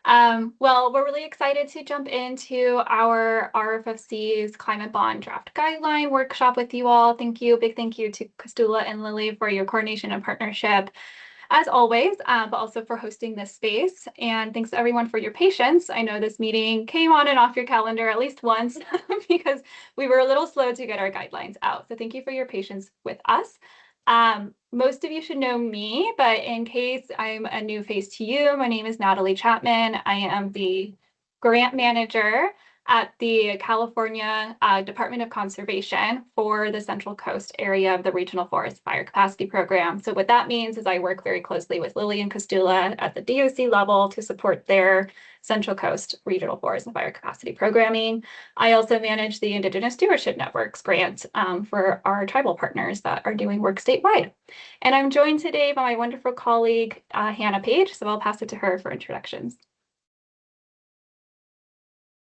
Well, we're really excited to jump into our RFFC's Climate Bond Draft Guideline workshop with you all. Big thank you to Kastula and Lily for your coordination and partnership, as always, but also for hosting this space. And thanks to everyone for your patience. I know this meeting came on and off your calendar at least once because we were a little slow to get our guidelines out. So thank you for your patience with us. Most of you should know me, but in case I'm a new face to you, my name is Natalie Chapman. I am the grant manager at the California Department of Conservation for the Central Coast area of the Regional Forest Fire Capacity Program. So what that means is I work very closely with Lily and Kastula at the DOC level to support their Central Coast Regional Forest and Fire Capacity Programming. I also manage the Indigenous Stewardship Networks grant for our tribal partners that are doing work statewide. And I'm joined today by my wonderful colleague, Hannah Page, so I'll pass it to her for introductions.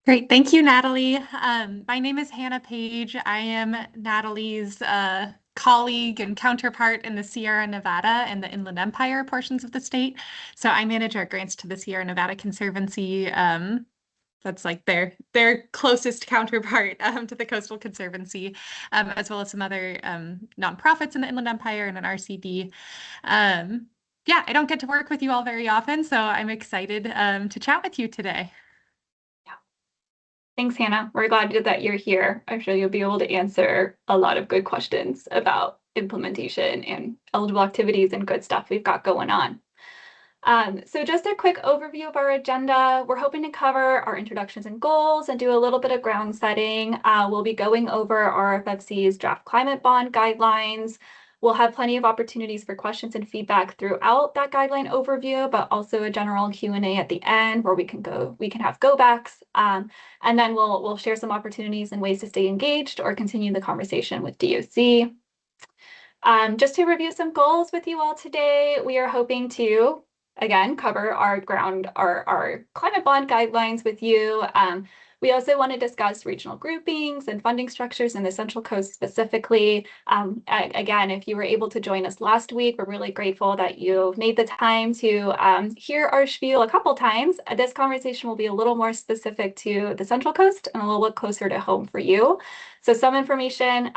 Great. Thank you, Natalie. My name is Hannah Page. I am Natalie's colleague and counterpart in the Sierra Nevada and the Inland Empire portions of the state. So I manage our grants to the Sierra Nevada Conservancy. That's like their closest counterpart to the Coastal Conservancy, as well as some other nonprofits in the Inland Empire and an RCD. Yeah, I don't get to work with you all very often, so I'm excited to chat with you today. Thanks, Hannah. We're glad that you're here. I'm sure you'll be able to answer a lot of good questions about implementation and eligible activities and good stuff we've got going on. So just a quick overview of our agenda. We're hoping to cover our introductions and goals and do a little bit of ground setting. We'll be going over RFFC's draft climate bond guidelines. We'll have plenty of opportunities for questions and feedback throughout that guideline overview, but also a general Q&A at the end where we can have go backs. And then we'll share some opportunities and ways to stay engaged or continue the conversation with DOC. Just to review some goals with you all today, we are hoping to, again, cover our climate bond guidelines with you. We also want to discuss regional groupings and funding structures in the Central Coast specifically. Again, if you were able to join us last week, we're really grateful that you made the time to hear our spiel a couple times. This conversation will be a little more specific to the Central Coast and a little bit closer to home for you. So some information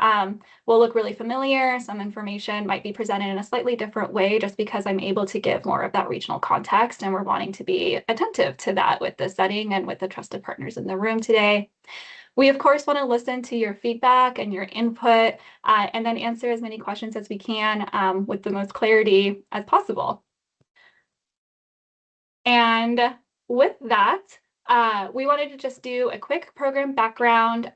will look really familiar. Some information might be presented in a slightly different way just because I'm able to give more of that regional context, and we're wanting to be attentive to that with the setting and with the trusted partners in the room today. We, of course, want to listen to your feedback and your input and then answer as many questions as we can with the most clarity as possible. And with that, we wanted to just do a quick program background.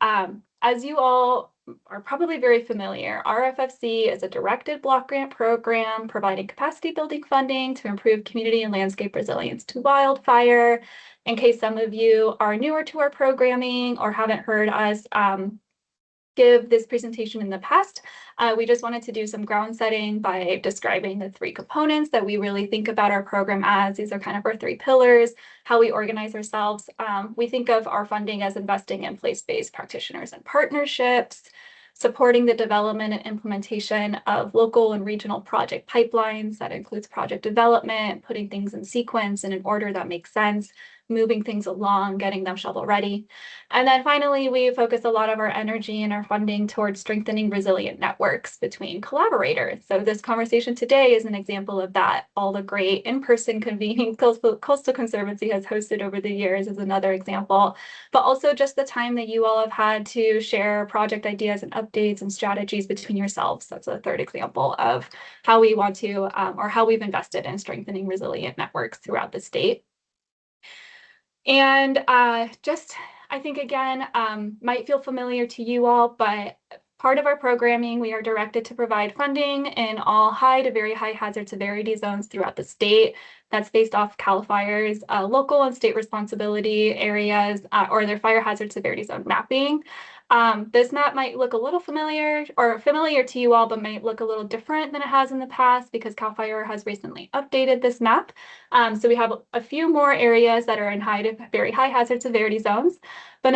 As you all are probably very familiar, RFFC is a directed block grant program providing capacity building funding to improve community and landscape resilience to wildfire. In case some of you are newer to our programming or haven't heard us give this presentation in the past, we just wanted to do some ground setting by describing the three components that we really think about our program as. These are kind of our three pillars, how we organize ourselves. We think of our funding as investing in place-based practitioners and partnerships, supporting the development and implementation of local and regional project pipelines. That includes project development, putting things in sequence and in order that makes sense, moving things along, getting them shovel ready. And then finally, we focus a lot of our energy and our funding towards strengthening resilient networks between collaborators. So this conversation today is an example of that. All the great in-person convening Coastal Conservancy has hosted over the years is another example, but also just the time that you all have had to share project ideas and updates and strategies between yourselves. That's a third example of how we want to, or how we've invested in strengthening resilient networks throughout the state. And I think, again, might feel familiar to you all, but part of our programming, we are directed to provide funding in all high to very high hazard severity zones throughout the state. That's based off CAL FIRE's local and state responsibility areas or their fire hazard severity zone mapping. This map might look a little familiar to you all, but might look a little different than it has in the past because CAL FIRE has recently updated this map. So we have a few more areas that are in high to very high hazard severity zones. But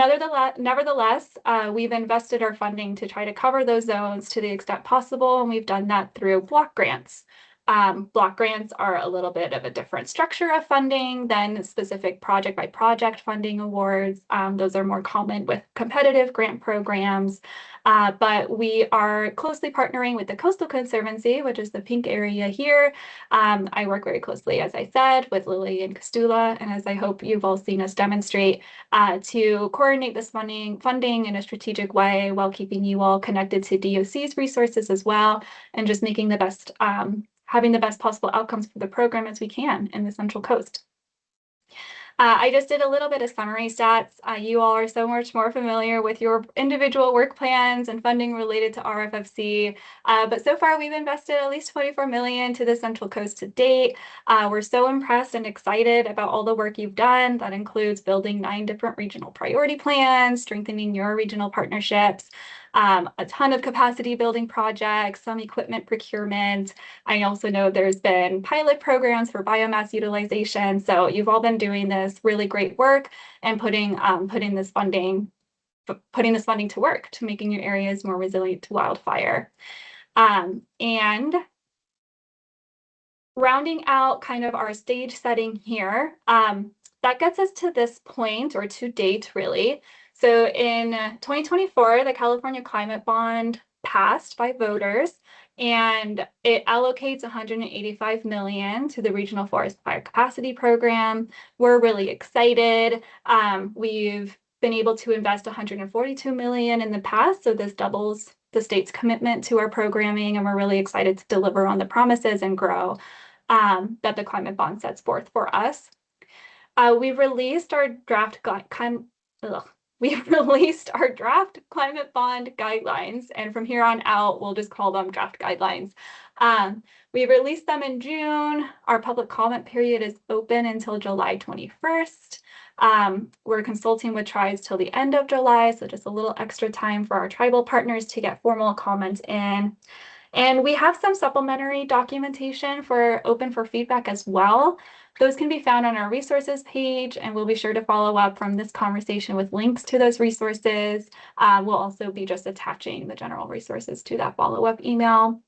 nevertheless, we've invested our funding to try to cover those zones to the extent possible, and we've done that through block grants. Block grants are a little bit of a different structure of funding than specific project by project funding awards. Those are more common with competitive grant programs. But we are closely partnering with the Coastal Conservancy, which is the pink area here. I work very closely, as I said, with Lily and Kastula, and as I hope you've all seen us demonstrate, to coordinate this funding in a strategic way while keeping you all connected to DOC's resources as well, and just making the best, having the best possible outcomes for the program as we can in the Central Coast. I just did a little bit of summary stats. You all are so much more familiar with your individual work plans and funding related to RFFC. But so far, we've invested at least $24 million to the Central Coast to date. We're so impressed and excited about all the work you've done. That includes building 9 different regional priority plans, strengthening your regional partnerships, a ton of capacity building projects, some equipment procurement. I also know there's been pilot programs for biomass utilization. So you've all been doing this really great work and putting this funding to work to making your areas more resilient to wildfire. And rounding out kind of our stage setting here, that gets us to this point, or to date, really. So in 2024, the California Climate Bond passed by voters, and it allocates $185 million to the Regional Forest Fire Capacity Program. We're really excited. We've been able to invest $142 million in the past, so this doubles the state's commitment to our programming, and we're really excited to deliver on the promises and grow that the Climate Bond sets forth for us. We've released our draft climate bond guidelines, and from here on out, we'll just call them draft guidelines. We released them in June. Our public comment period is open until July 21st. We're consulting with tribes till the end of July, so just a little extra time for our tribal partners to get formal comments in. And we have some supplementary documentation open for feedback as well. Those can be found on our resources page, and we'll be sure to follow up from this conversation with links to those resources. We'll also be just attaching the general resources to that follow-up email.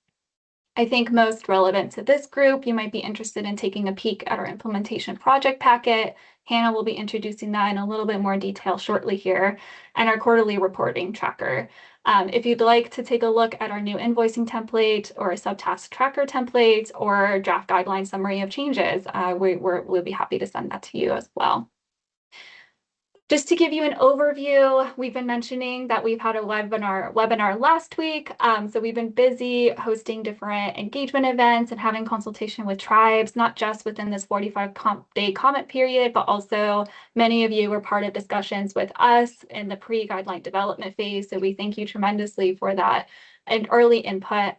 I think most relevant to this group, you might be interested in taking a peek at our implementation project packet. Hannah will be introducing that in a little bit more detail shortly here, and our quarterly reporting tracker. If you'd like to take a look at our new invoicing template or a subtask tracker template or draft guideline summary of changes, we'll be happy to send that to you as well. Just to give you an overview, we've been mentioning that we've had a webinar last week. So we've been busy hosting different engagement events and having consultation with tribes, not just within this 45-day comment period, but also many of you were part of discussions with us in the pre-guideline development phase. So we thank you tremendously for that and early input.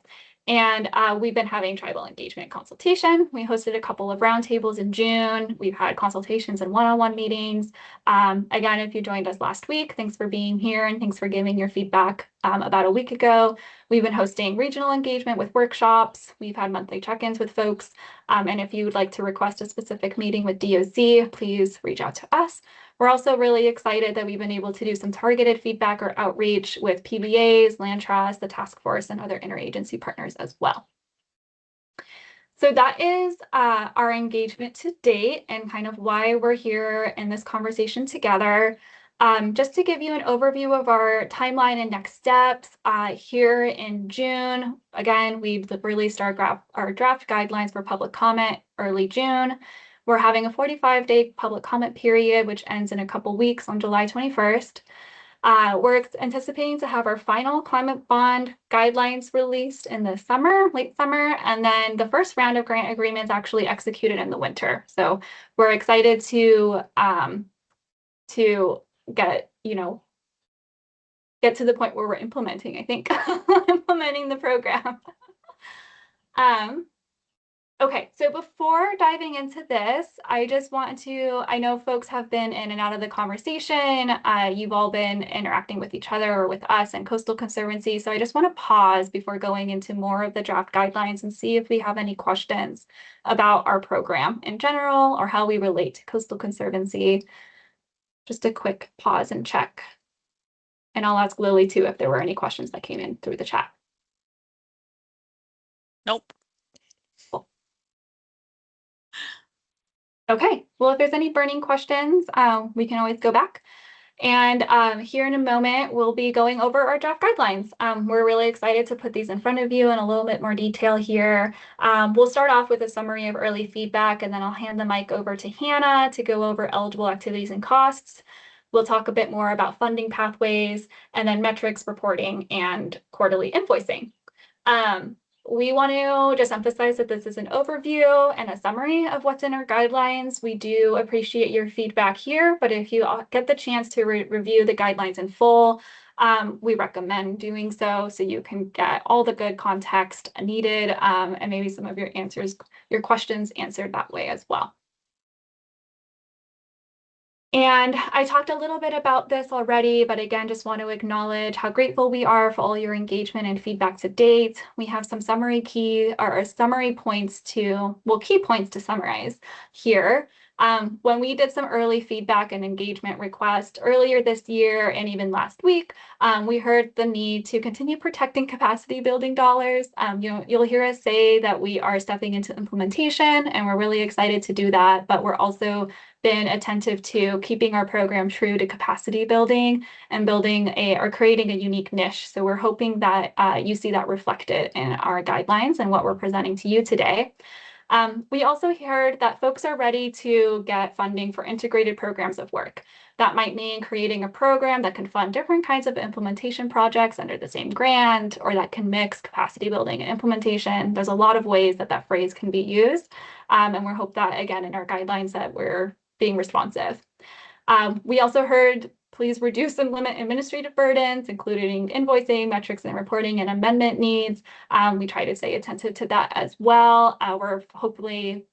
And we've been having tribal engagement consultation. We hosted a couple of roundtables in June. We've had consultations and one-on-one meetings. Again, if you joined us last week, thanks for being here and thanks for giving your feedback about a week ago. We've been hosting regional engagement with workshops. We've had monthly check-ins with folks. And if you would like to request a specific meeting with DOC, please reach out to us. We're also really excited that we've been able to do some targeted feedback or outreach with PBAs, Land Trust, the task force, and other interagency partners as well. So that is our engagement to date and kind of why we're here in this conversation together. Just to give you an overview of our timeline and next steps, here in June, again, we've released our draft guidelines for public comment early June. We're having a 45-day public comment period, which ends in a couple weeks on July 21st. We're anticipating to have our final climate bond guidelines released in the summer, late summer, and then the first round of grant agreements actually executed in the winter. So we're excited to get to the point where we're implementing, I think, implementing the program. Okay, so before diving into this, I just want to, I know folks have been in and out of the conversation. You've all been interacting with each other or with us and Coastal Conservancy. So I just want to pause before going into more of the draft guidelines and see if we have any questions about our program in general or how we relate to Coastal Conservancy. Just a quick pause and check. And I'll ask Lily too if there were any questions that came in through the chat. Nope. Cool. Okay, well, if there's any burning questions, we can always go back. And here in a moment, we'll be going over our draft guidelines. We're really excited to put these in front of you in a little bit more detail here. We'll start off with a summary of early feedback, and then I'll hand the mic over to Hannah to go over eligible activities and costs. We'll talk a bit more about funding pathways, and then metrics reporting and quarterly invoicing. We want to just emphasize that this is an overview and a summary of what's in our guidelines. We do appreciate your feedback here, but if you get the chance to review the guidelines in full, we recommend doing so you can get all the good context needed, and maybe some of your questions answered that way as well. And I talked a little bit about this already, but again, just want to acknowledge how grateful we are for all your engagement and feedback to date. We have some key points to summarize here. When we did some early feedback and engagement requests earlier this year and even last week, we heard the need to continue protecting capacity building dollars. You'll hear us say that we are stepping into implementation and we're really excited to do that, but we're also been attentive to keeping our program true to capacity building and creating a unique niche. So we're hoping that you see that reflected in our guidelines and what we're presenting to you today. We also heard that folks are ready to get funding for integrated programs of work. That might mean creating a program that can fund different kinds of implementation projects under the same grant, or that can mix capacity building and implementation. There's a lot of ways that phrase can be used. And we hope that, again, in our guidelines that we're being responsive. We also heard, please reduce and limit administrative burdens, including invoicing, metrics and reporting, and amendment needs. We try to stay attentive to that as well. We're hopefully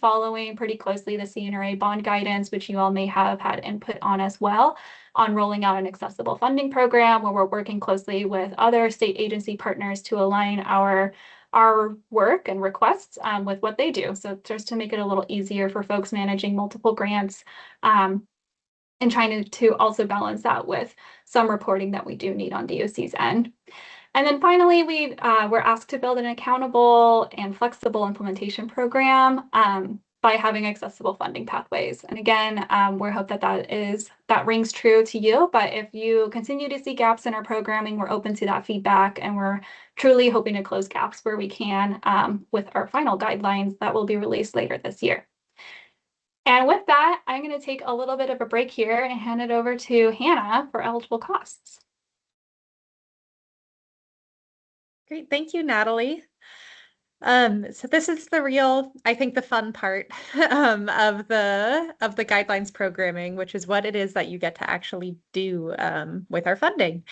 following pretty closely the CNRA bond guidance, which you all may have had input on as well, on rolling out an accessible funding program where we're working closely with other state agency partners to align our work and requests with what they do. So just to make it a little easier for folks managing multiple grants, and trying to also balance that with some reporting that we do need on DOC's end. And then finally, we're asked to build an accountable and flexible implementation program by having accessible funding pathways. And again, we hope that rings true to you, but if you continue to see gaps in our programming, we're open to that feedback, and we're truly hoping to close gaps where we can with our final guidelines that will be released later this year. And with that, I'm going to take a little bit of a break here and hand it over to Hannah for eligible costs. Great, thank you, Natalie. So this is the fun part of the guidelines programming, which is what it is that you get to actually do with our funding.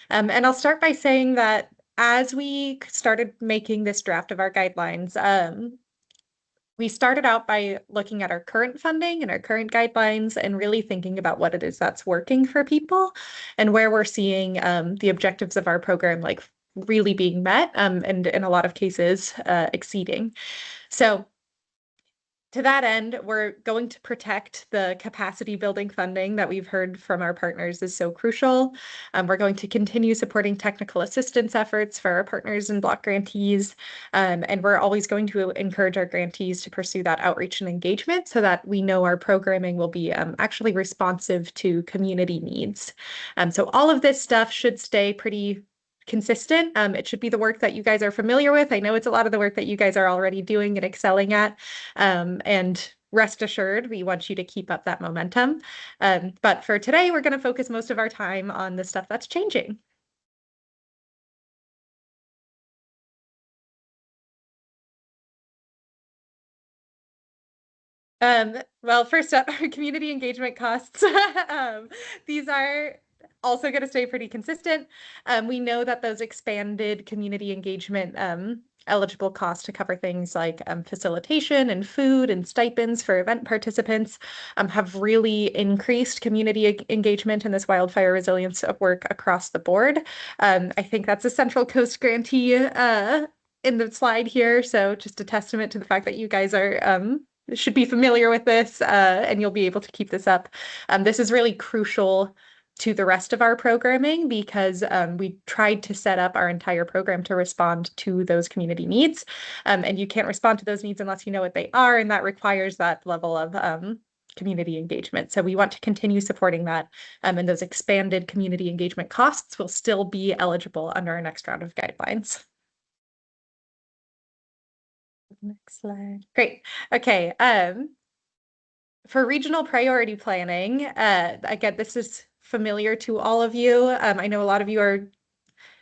And I'll start by saying that as we started making this draft of our guidelines, we started out by looking at our current funding and our current guidelines and really thinking about what it is that's working for people and where we're seeing the objectives of our program really being met and in a lot of cases exceeding. So to that end, we're going to protect the capacity building funding that we've heard from our partners is so crucial. We're going to continue supporting technical assistance efforts for our partners and block grantees. And we're always going to encourage our grantees to pursue that outreach and engagement so that we know our programming will be actually responsive to community needs. So all of this stuff should stay pretty consistent. It should be the work that you guys are familiar with. I know it's a lot of the work that you guys are already doing and excelling at. And rest assured, we want you to keep up that momentum. But for today, we're going to focus most of our time on the stuff that's changing. Well, first up, our community engagement costs. These are also going to stay pretty consistent. We know that those expanded community engagement eligible costs to cover things like facilitation and food and stipends for event participants have really increased community engagement in this wildfire resilience work across the board. I think that's a Central Coast grantee in the slide here. So just a testament to the fact that you guys should be familiar with this and you'll be able to keep this up. This is really crucial to the rest of our programming because we tried to set up our entire program to respond to those community needs. And you can't respond to those needs unless you know what they are, and that requires that level of community engagement. So we want to continue supporting that, and those expanded community engagement costs will still be eligible under our next round of guidelines. Next slide. Great. Okay. For regional priority planning, again, this is familiar to all of you. I know a lot of you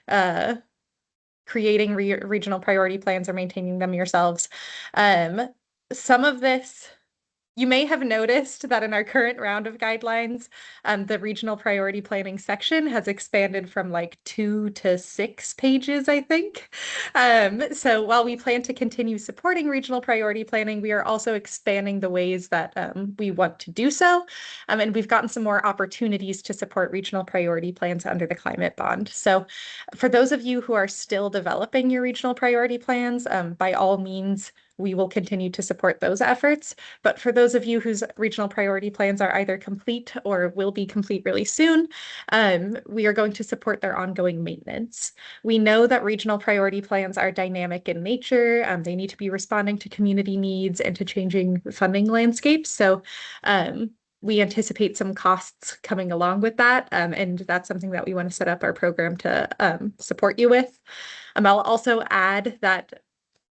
are creating regional priority plans or maintaining them yourselves. Some of this, you may have noticed that in our current round of guidelines, the regional priority planning section has expanded from like 2 to 6 pages, I think. So while we plan to continue supporting regional priority planning, we are also expanding the ways that we want to do so. And we've gotten some more opportunities to support regional priority plans under the climate bond. So for those of you who are still developing your regional priority plans, by all means, we will continue to support those efforts. But for those of you whose regional priority plans are either complete or will be complete really soon, we are going to support their ongoing maintenance. We know that regional priority plans are dynamic in nature. They need to be responding to community needs and to changing funding landscapes. So we anticipate some costs coming along with that, and that's something that we want to set up our program to support you with. I'll also add that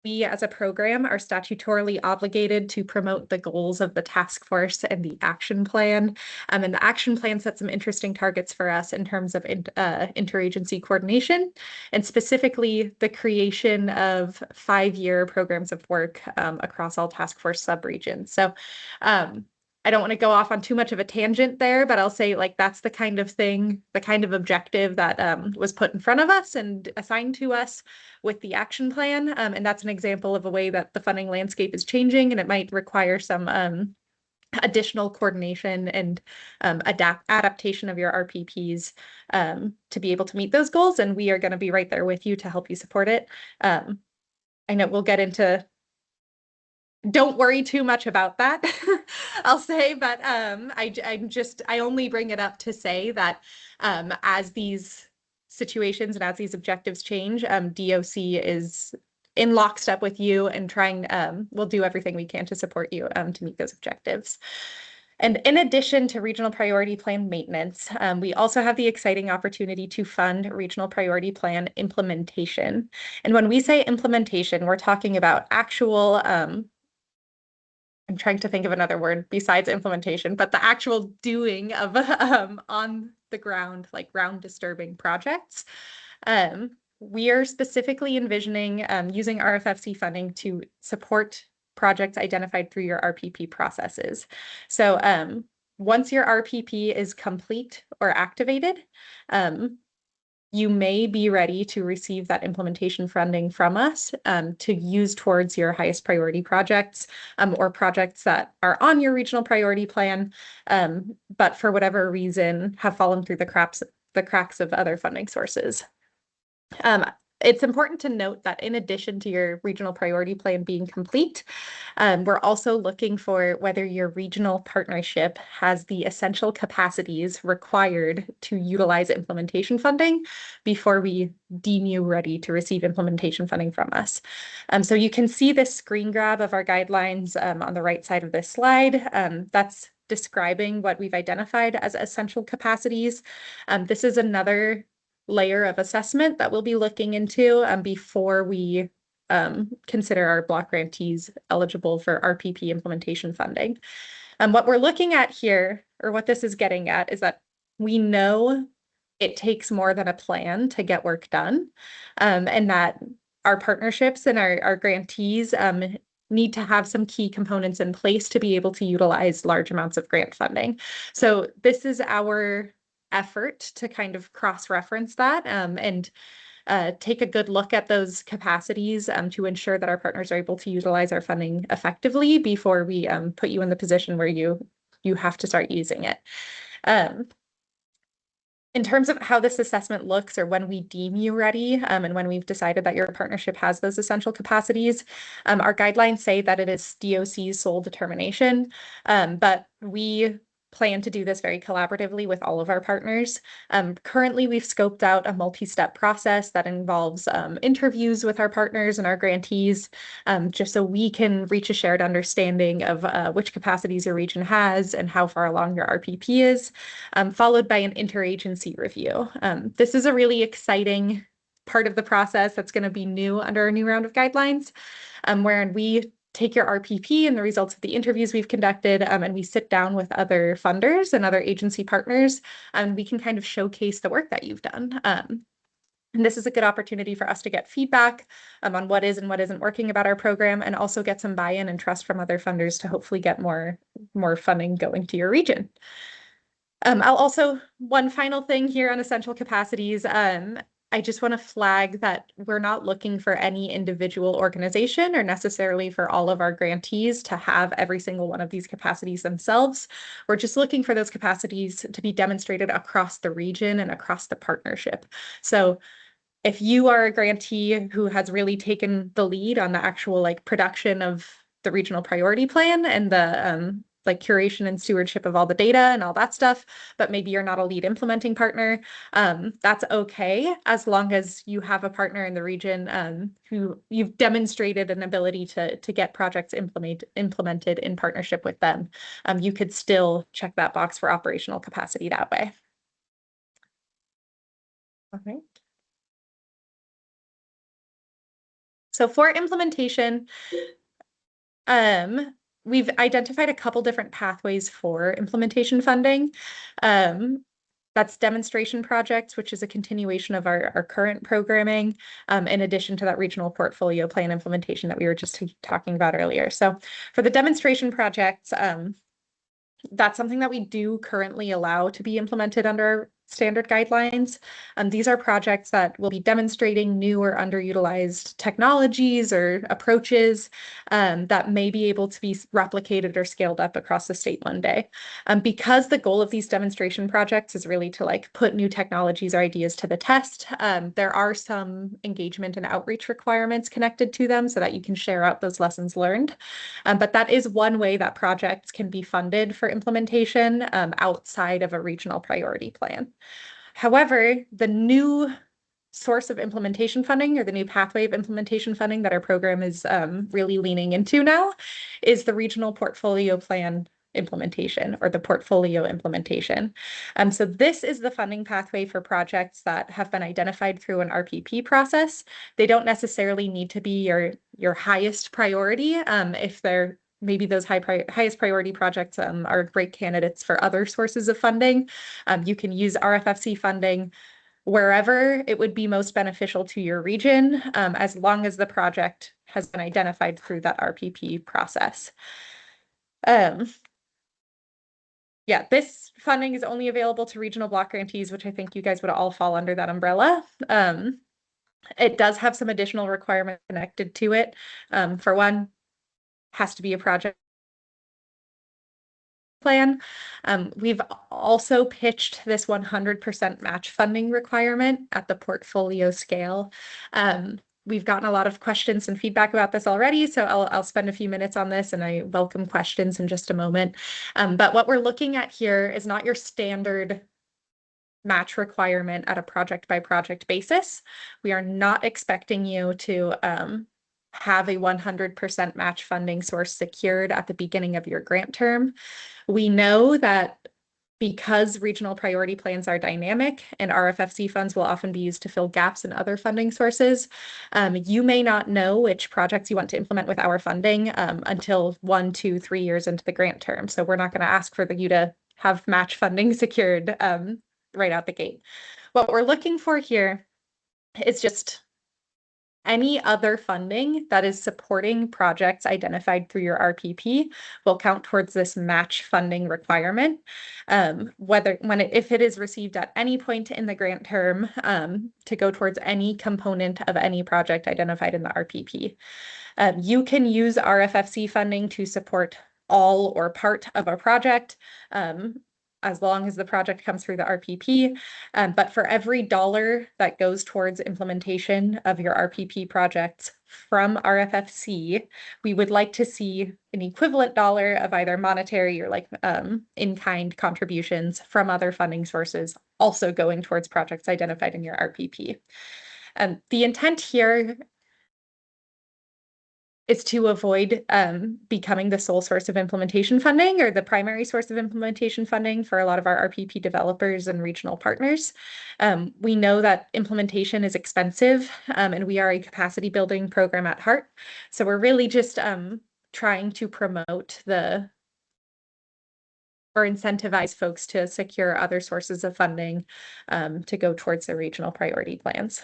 we as a program are statutorily obligated to promote the goals of the task force and the action plan. And the action plan sets some interesting targets for us in terms of interagency coordination, and specifically the creation of 5-year programs of work across all task force subregions. So I don't want to go off on too much of a tangent there, but I'll say like that's the kind of thing, the kind of objective that was put in front of us and assigned to us with the action plan. And that's an example of a way that the funding landscape is changing, and it might require some additional coordination and adaptation of your RPPs to be able to meet those goals. And we are going to be right there with you to help you support it. I know we'll get into, don't worry too much about that, I'll say, but I only bring it up to say that as these situations and as these objectives change, DOC is in lockstep with you and trying, we'll do everything we can to support you to meet those objectives. And in addition to regional priority plan maintenance, we also have the exciting opportunity to fund regional priority plan implementation. And when we say implementation, we're talking about actual, I'm trying to think of another word besides implementation, but the actual doing of on the ground, like ground disturbing projects. We are specifically envisioning using RFFC funding to support projects identified through your RPP processes. So once your RPP is complete or activated, you may be ready to receive that implementation funding from us to use towards your highest priority projects or projects that are on your regional priority plan, but for whatever reason have fallen through the cracks of other funding sources. It's important to note that in addition to your regional priority plan being complete, we're also looking for whether your regional partnership has the essential capacities required to utilize implementation funding before we deem you ready to receive implementation funding from us. So you can see this screen grab of our guidelines on the right side of this slide. That's describing what we've identified as essential capacities. This is another layer of assessment that we'll be looking into before we consider our block grantees eligible for RPP implementation funding. What we're looking at here, or what this is getting at, is that we know it takes more than a plan to get work done, and that our partnerships and our grantees need to have some key components in place to be able to utilize large amounts of grant funding. So this is our effort to kind of cross-reference that and take a good look at those capacities to ensure that our partners are able to utilize our funding effectively before we put you in the position where you have to start using it. In terms of how this assessment looks, or when we deem you ready, and when we've decided that your partnership has those essential capacities, our guidelines say that it is DOC's sole determination, but we plan to do this very collaboratively with all of our partners. Currently, we've scoped out a multi-step process that involves interviews with our partners and our grantees, just so we can reach a shared understanding of which capacities your region has and how far along your RPP is, followed by an interagency review. This is a really exciting part of the process that's going to be new under our new round of guidelines, wherein we take your RPP and the results of the interviews we've conducted, and we sit down with other funders and other agency partners, and we can kind of showcase the work that you've done. And this is a good opportunity for us to get feedback on what is and what isn't working about our program, and also get some buy-in and trust from other funders to hopefully get more funding going to your region. One final thing here on essential capacities. I just want to flag that we're not looking for any individual organization or necessarily for all of our grantees to have every single one of these capacities themselves. We're just looking for those capacities to be demonstrated across the region and across the partnership. So if you are a grantee who has really taken the lead on the actual production of the regional priority plan and the curation and stewardship of all the data and all that stuff, but maybe you're not a lead implementing partner, that's okay, as long as you have a partner in the region who you've demonstrated an ability to get projects implemented in partnership with them. You could still check that box for operational capacity that way. Okay. So for implementation, we've identified a couple different pathways for implementation funding. That's demonstration projects, which is a continuation of our current programming, in addition to that regional portfolio plan implementation that we were just talking about earlier. So for the demonstration projects, that's something that we do currently allow to be implemented under standard guidelines. These are projects that will be demonstrating new or underutilized technologies or approaches that may be able to be replicated or scaled up across the state one day. Because the goal of these demonstration projects is really to put new technologies or ideas to the test, there are some engagement and outreach requirements connected to them so that you can share out those lessons learned. But that is one way that projects can be funded for implementation outside of a regional priority plan. However, the new source of implementation funding, or the new pathway of implementation funding that our program is really leaning into now, is the regional portfolio plan implementation, or the portfolio implementation. So this is the funding pathway for projects that have been identified through an RPP process. They don't necessarily need to be your highest priority. If they're maybe those highest priority projects are great candidates for other sources of funding. You can use RFFC funding wherever it would be most beneficial to your region, as long as the project has been identified through that RPP process. Yeah, this funding is only available to regional block grantees, which I think you guys would all fall under that umbrella. It does have some additional requirements connected to it. For one, has to be a project plan. We've also pitched this 100% match funding requirement at the portfolio scale. We've gotten a lot of questions and feedback about this already, so I'll spend a few minutes on this, and I welcome questions in just a moment. But what we're looking at here is not your standard match requirement at a project by project basis. We are not expecting you to have a 100% match funding source secured at the beginning of your grant term. We know that because regional priority plans are dynamic and RFFC funds will often be used to fill gaps in other funding sources, you may not know which projects you want to implement with our funding until 1, 2, 3 years into the grant term. So we're not going to ask for you to have match funding secured right out the gate. What we're looking for here is just any other funding that is supporting projects identified through your RPP will count towards this match funding requirement, if it is received at any point in the grant term, to go towards any component of any project identified in the RPP. You can use RFFC funding to support all or part of a project. as long as the project comes through the RPP. But for every dollar that goes towards implementation of your RPP projects from RFFC, we would like to see an equivalent dollar of either monetary or like in-kind contributions from other funding sources also going towards projects identified in your RPP. The intent here is to avoid becoming the sole source of implementation funding or the primary source of implementation funding for a lot of our RPP developers and regional partners. We know that implementation is expensive, and we are a capacity building program at heart. So we're really just trying to promote or incentivize folks to secure other sources of funding to go towards their regional priority plans.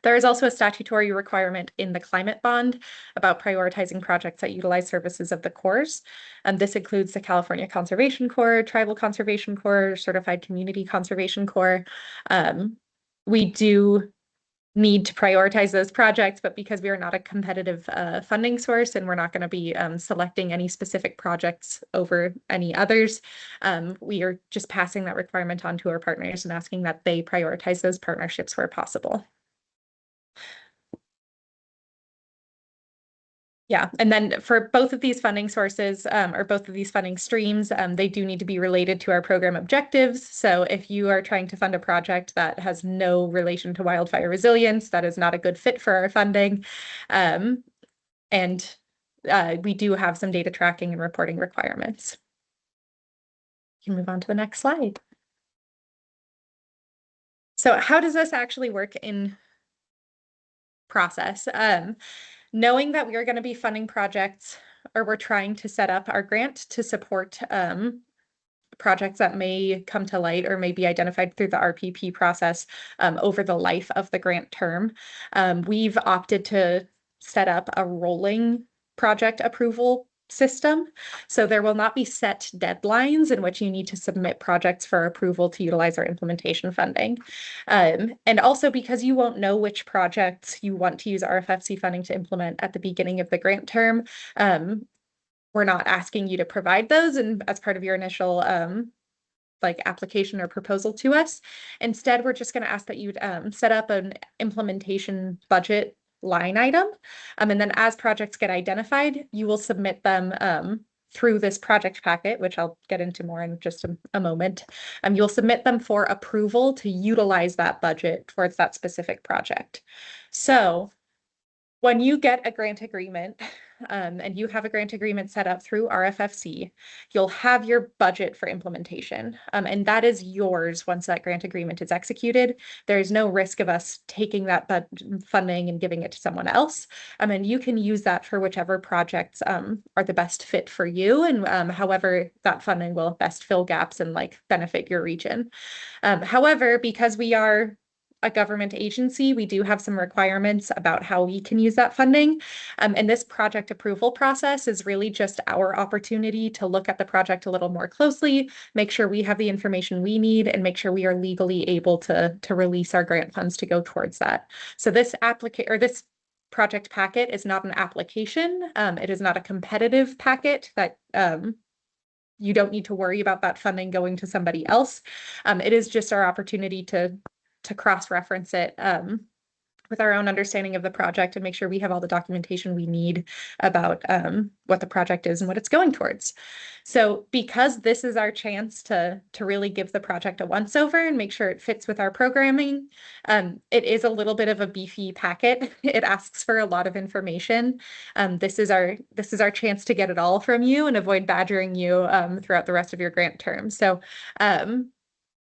There is also a statutory requirement in the climate bond about prioritizing projects that utilize services of the Corps. This includes the California Conservation Corps, Tribal Conservation Corps, Certified Community Conservation Corps. We do need to prioritize those projects, but because we are not a competitive funding source and we're not going to be selecting any specific projects over any others, we are just passing that requirement on to our partners and asking that they prioritize those partnerships where possible. Yeah, and then for both of these funding sources or both of these funding streams, they do need to be related to our program objectives. So if you are trying to fund a project that has no relation to wildfire resilience, that is not a good fit for our funding. And we do have some data tracking and reporting requirements. You can move on to the next slide. So how does this actually work in process? Knowing that we are going to be funding projects, or we're trying to set up our grant to support projects that may come to light or may be identified through the RPP process over the life of the grant term, we've opted to set up a rolling project approval system. So there will not be set deadlines in which you need to submit projects for approval to utilize our implementation funding. And also because you won't know which projects you want to use RFFC funding to implement at the beginning of the grant term, we're not asking you to provide those and as part of your initial like application or proposal to us. Instead, we're just going to ask that you set up an implementation budget line item. And then as projects get identified, you will submit them through this project packet, which I'll get into more in just a moment. You'll submit them for approval to utilize that budget towards that specific project. So when you get a grant agreement, and you have a grant agreement set up through RFFC, you'll have your budget for implementation. And that is yours once that grant agreement is executed. There is no risk of us taking that funding and giving it to someone else. And you can use that for whichever projects are the best fit for you and however that funding will best fill gaps and like benefit your region. However, because we are a government agency, we do have some requirements about how we can use that funding. And this project approval process is really just our opportunity to look at the project a little more closely, make sure we have the information we need, and make sure we are legally able to release our grant funds to go towards that. So this project packet is not an application. It is not a competitive packet that you don't need to worry about that funding going to somebody else. It is just our opportunity to cross-reference it with our own understanding of the project and make sure we have all the documentation we need about what the project is and what it's going towards. So because this is our chance to really give the project a once-over and make sure it fits with our programming, it is a little bit of a beefy packet. It asks for a lot of information. This is our chance to get it all from you and avoid badgering you throughout the rest of your grant term. So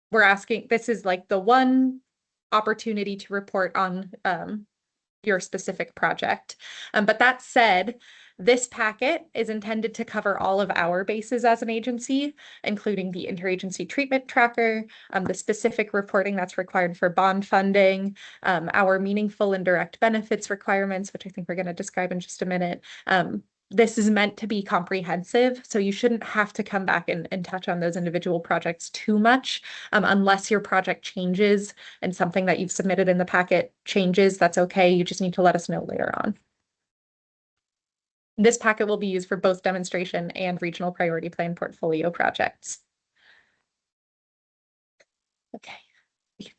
we're asking, this is like the one opportunity to report on your specific project. But that said, this packet is intended to cover all of our bases as an agency, including the interagency treatment tracker, the specific reporting that's required for bond funding, our meaningful and direct benefits requirements, which I think we're going to describe in just a minute. This is meant to be comprehensive, so you shouldn't have to come back and touch on those individual projects too much unless your project changes and something that you've submitted in the packet changes. That's okay. You just need to let us know later on. This packet will be used for both demonstration and regional priority plan portfolio projects. Okay.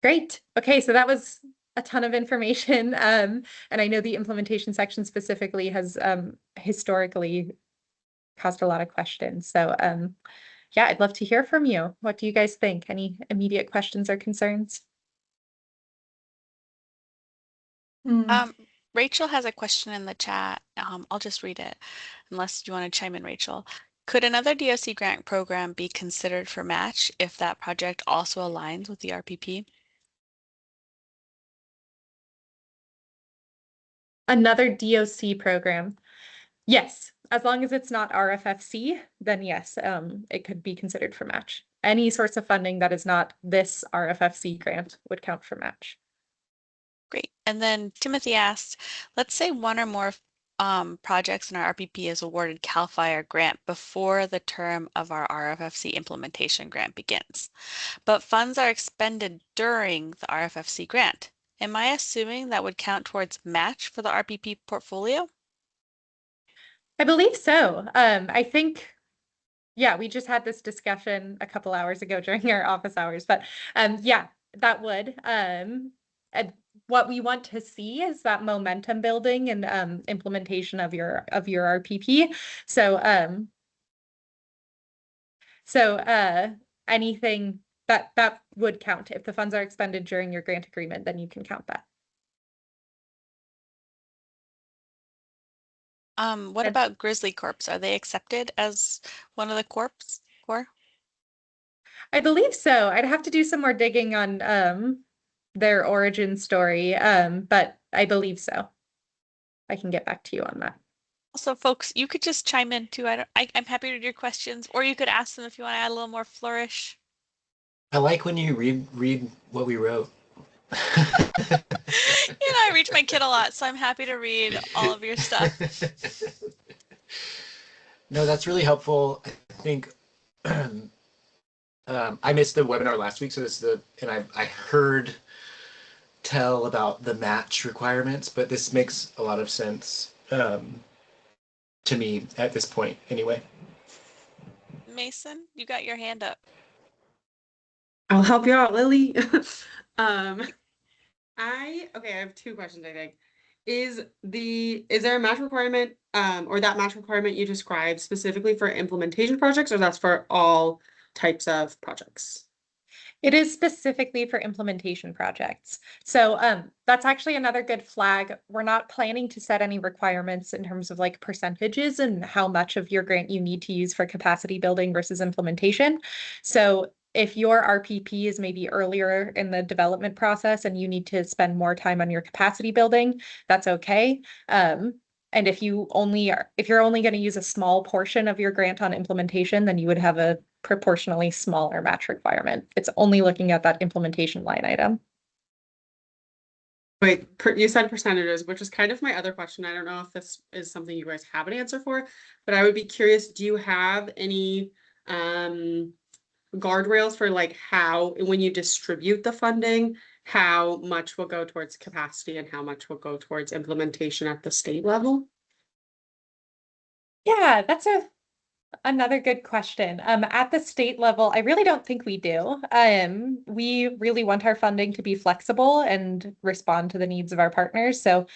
Great. Okay, so that was a ton of information. And I know the implementation section specifically has historically caused a lot of questions. So yeah, I'd love to hear from you. What do you guys think? Any immediate questions or concerns? Rachel has a question in the chat. I'll just read it, unless you want to chime in, Rachel. Could another DOC grant program be considered for match if that project also aligns with the RPP? Another DOC program. Yes, as long as it's not RFFC, then yes, it could be considered for match. Any source of funding that is not this RFFC grant would count for match. Great. And then Timothy asked, let's say one or more projects in our RPP is awarded CAL FIRE grant before the term of our RFFC implementation grant begins, but funds are expended during the RFFC grant. Am I assuming that would count towards match for the RPP portfolio? I believe so. I think, yeah, we just had this discussion a couple hours ago during our office hours, but yeah, that would. And what we want to see is that momentum building and implementation of your RPP. So anything that would count. If the funds are expended during your grant agreement, then you can count that. What about Grizzly Corps? Are they accepted as one of the corps? I believe so. I'd have to do some more digging on their origin story, but I believe so. I can get back to you on that. Also, folks, you could just chime in too. I'm happy to read your questions, or you could ask them if you want to add a little more flourish. I like when you read what we wrote. I reach my kid a lot, so I'm happy to read all of your stuff. No, that's really helpful. I think I missed the webinar last week, so I heard tell about the match requirements, but this makes a lot of sense to me at this point anyway. Mason, you got your hand up. I'll help you out, Lily. I have two questions, I think. Is there a match requirement, or that match requirement you described specifically for implementation projects, or that's for all types of projects? It is specifically for implementation projects. So that's actually another good flag. We're not planning to set any requirements in terms of like percentages and how much of your grant you need to use for capacity building versus implementation. So if your RPP is maybe earlier in the development process and you need to spend more time on your capacity building, that's okay. And if you're only going to use a small portion of your grant on implementation, then you would have a proportionally smaller match requirement. It's only looking at that implementation line item. Wait, you said percentages, which is kind of my other question. I don't know if this is something you guys have an answer for, but I would be curious, do you have any guardrails for like how, when you distribute the funding, how much will go towards capacity and how much will go towards implementation at the state level? Yeah, that's another good question. At the state level, I really don't think we do. We really want our funding to be flexible and respond to the needs of our partners. So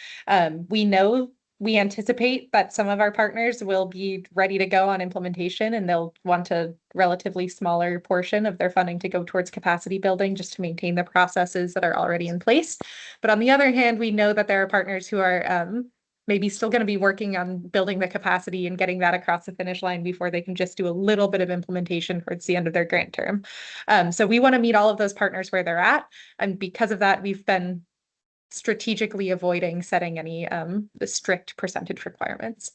we anticipate that some of our partners will be ready to go on implementation and they'll want a relatively smaller portion of their funding to go towards capacity building just to maintain the processes that are already in place. But on the other hand, we know that there are partners who are maybe still going to be working on building the capacity and getting that across the finish line before they can just do a little bit of implementation towards the end of their grant term. So we want to meet all of those partners where they're at. And because of that, we've been strategically avoiding setting any the strict percentage requirements.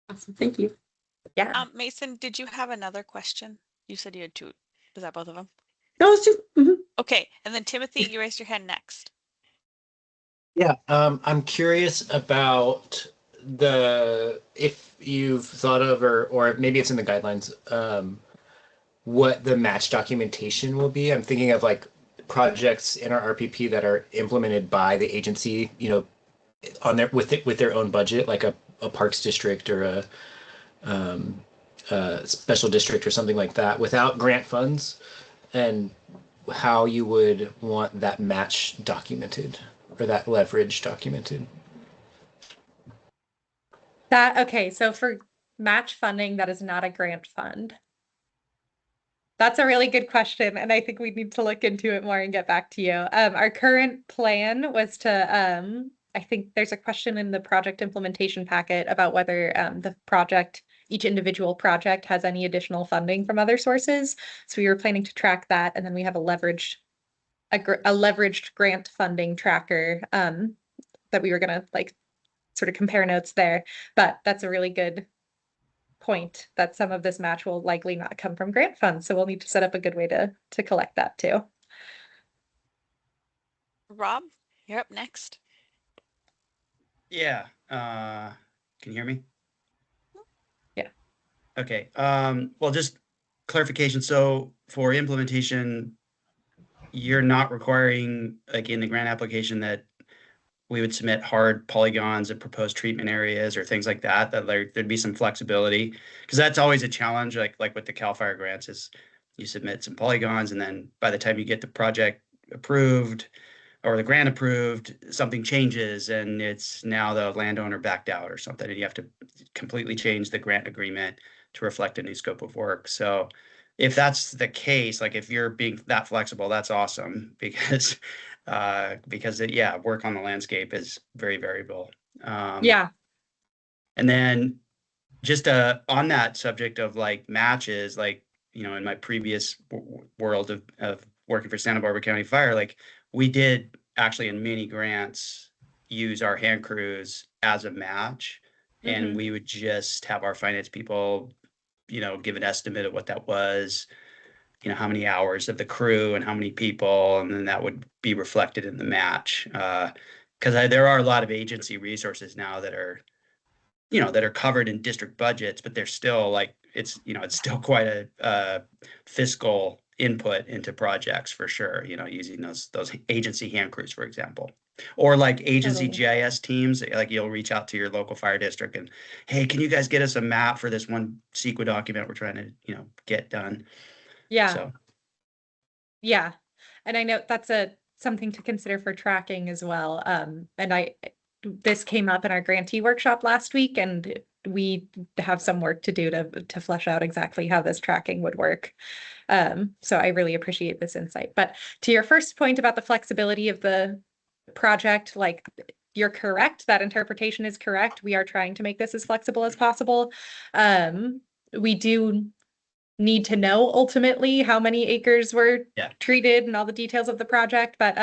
Awesome, thank you. Yeah. Mason, did you have another question? You said you had two. Was that both of them? No, it's two. Okay, and then Timothy, you raised your hand next. Yeah, I'm curious about if you've thought of or maybe it's in the guidelines, what the match documentation will be. I'm thinking of like projects in our RPP that are implemented by the agency, on with their own budget, like a parks district or special district or something like that without grant funds, and how you would want that match documented or that leverage documented. Okay, so for match funding, that is not a grant fund. That's a really good question, and I think we need to look into it more and get back to you. Our current plan was to, I think there's a question in the project implementation packet about whether the project, each individual project has any additional funding from other sources. So we were planning to track that, and then we have a leveraged grant funding tracker that we were gonna like sort of compare notes there. But that's a really good point that some of this match will likely not come from grant funds. So we'll need to set up a good way to collect that too. Rob, you're up next. Yeah. Can you hear me? Yeah. Okay. Well, just clarification. So for implementation, you're not requiring, like in the grant application, that we would submit hard polygons and proposed treatment areas or things like that, that there'd be some flexibility, because that's always a challenge, like with the CAL FIRE grants, is you submit some polygons, and then by the time you get the project approved or the grant approved, something changes and it's now the landowner backed out or something, and you have to completely change the grant agreement to reflect a new scope of work. So if that's the case, like if you're being that flexible, that's awesome, because work on the landscape is very variable. Yeah. And then just on that subject of like matches, like, you know, in my previous world of working for Santa Barbara County Fire, like we did actually in many grants use our hand crews as a match, and we would just have our finance people, you know, give an estimate of what that was, you know, how many hours of the crew and how many people, and then that would be reflected in the match. Because there are a lot of agency resources now that are, you know, that are covered in district budgets, but they're still like, it's, you know, it's still quite a fiscal input into projects for sure, you know, using those agency hand crews, for example. Or like agency GIS teams, like you'll reach out to your local fire district and, hey, can you guys get us a map for this one CEQA document we're trying to, you know, get done? Yeah. So. Yeah. And I know that's something to consider for tracking as well. And this came up in our grantee workshop last week, and we have some work to do to flesh out exactly how this tracking would work. So I really appreciate this insight. But to your first point about the flexibility of the project, like you're correct, that interpretation is correct. We are trying to make this as flexible as possible. We do need to know ultimately how many acres were treated and all the details of the project, but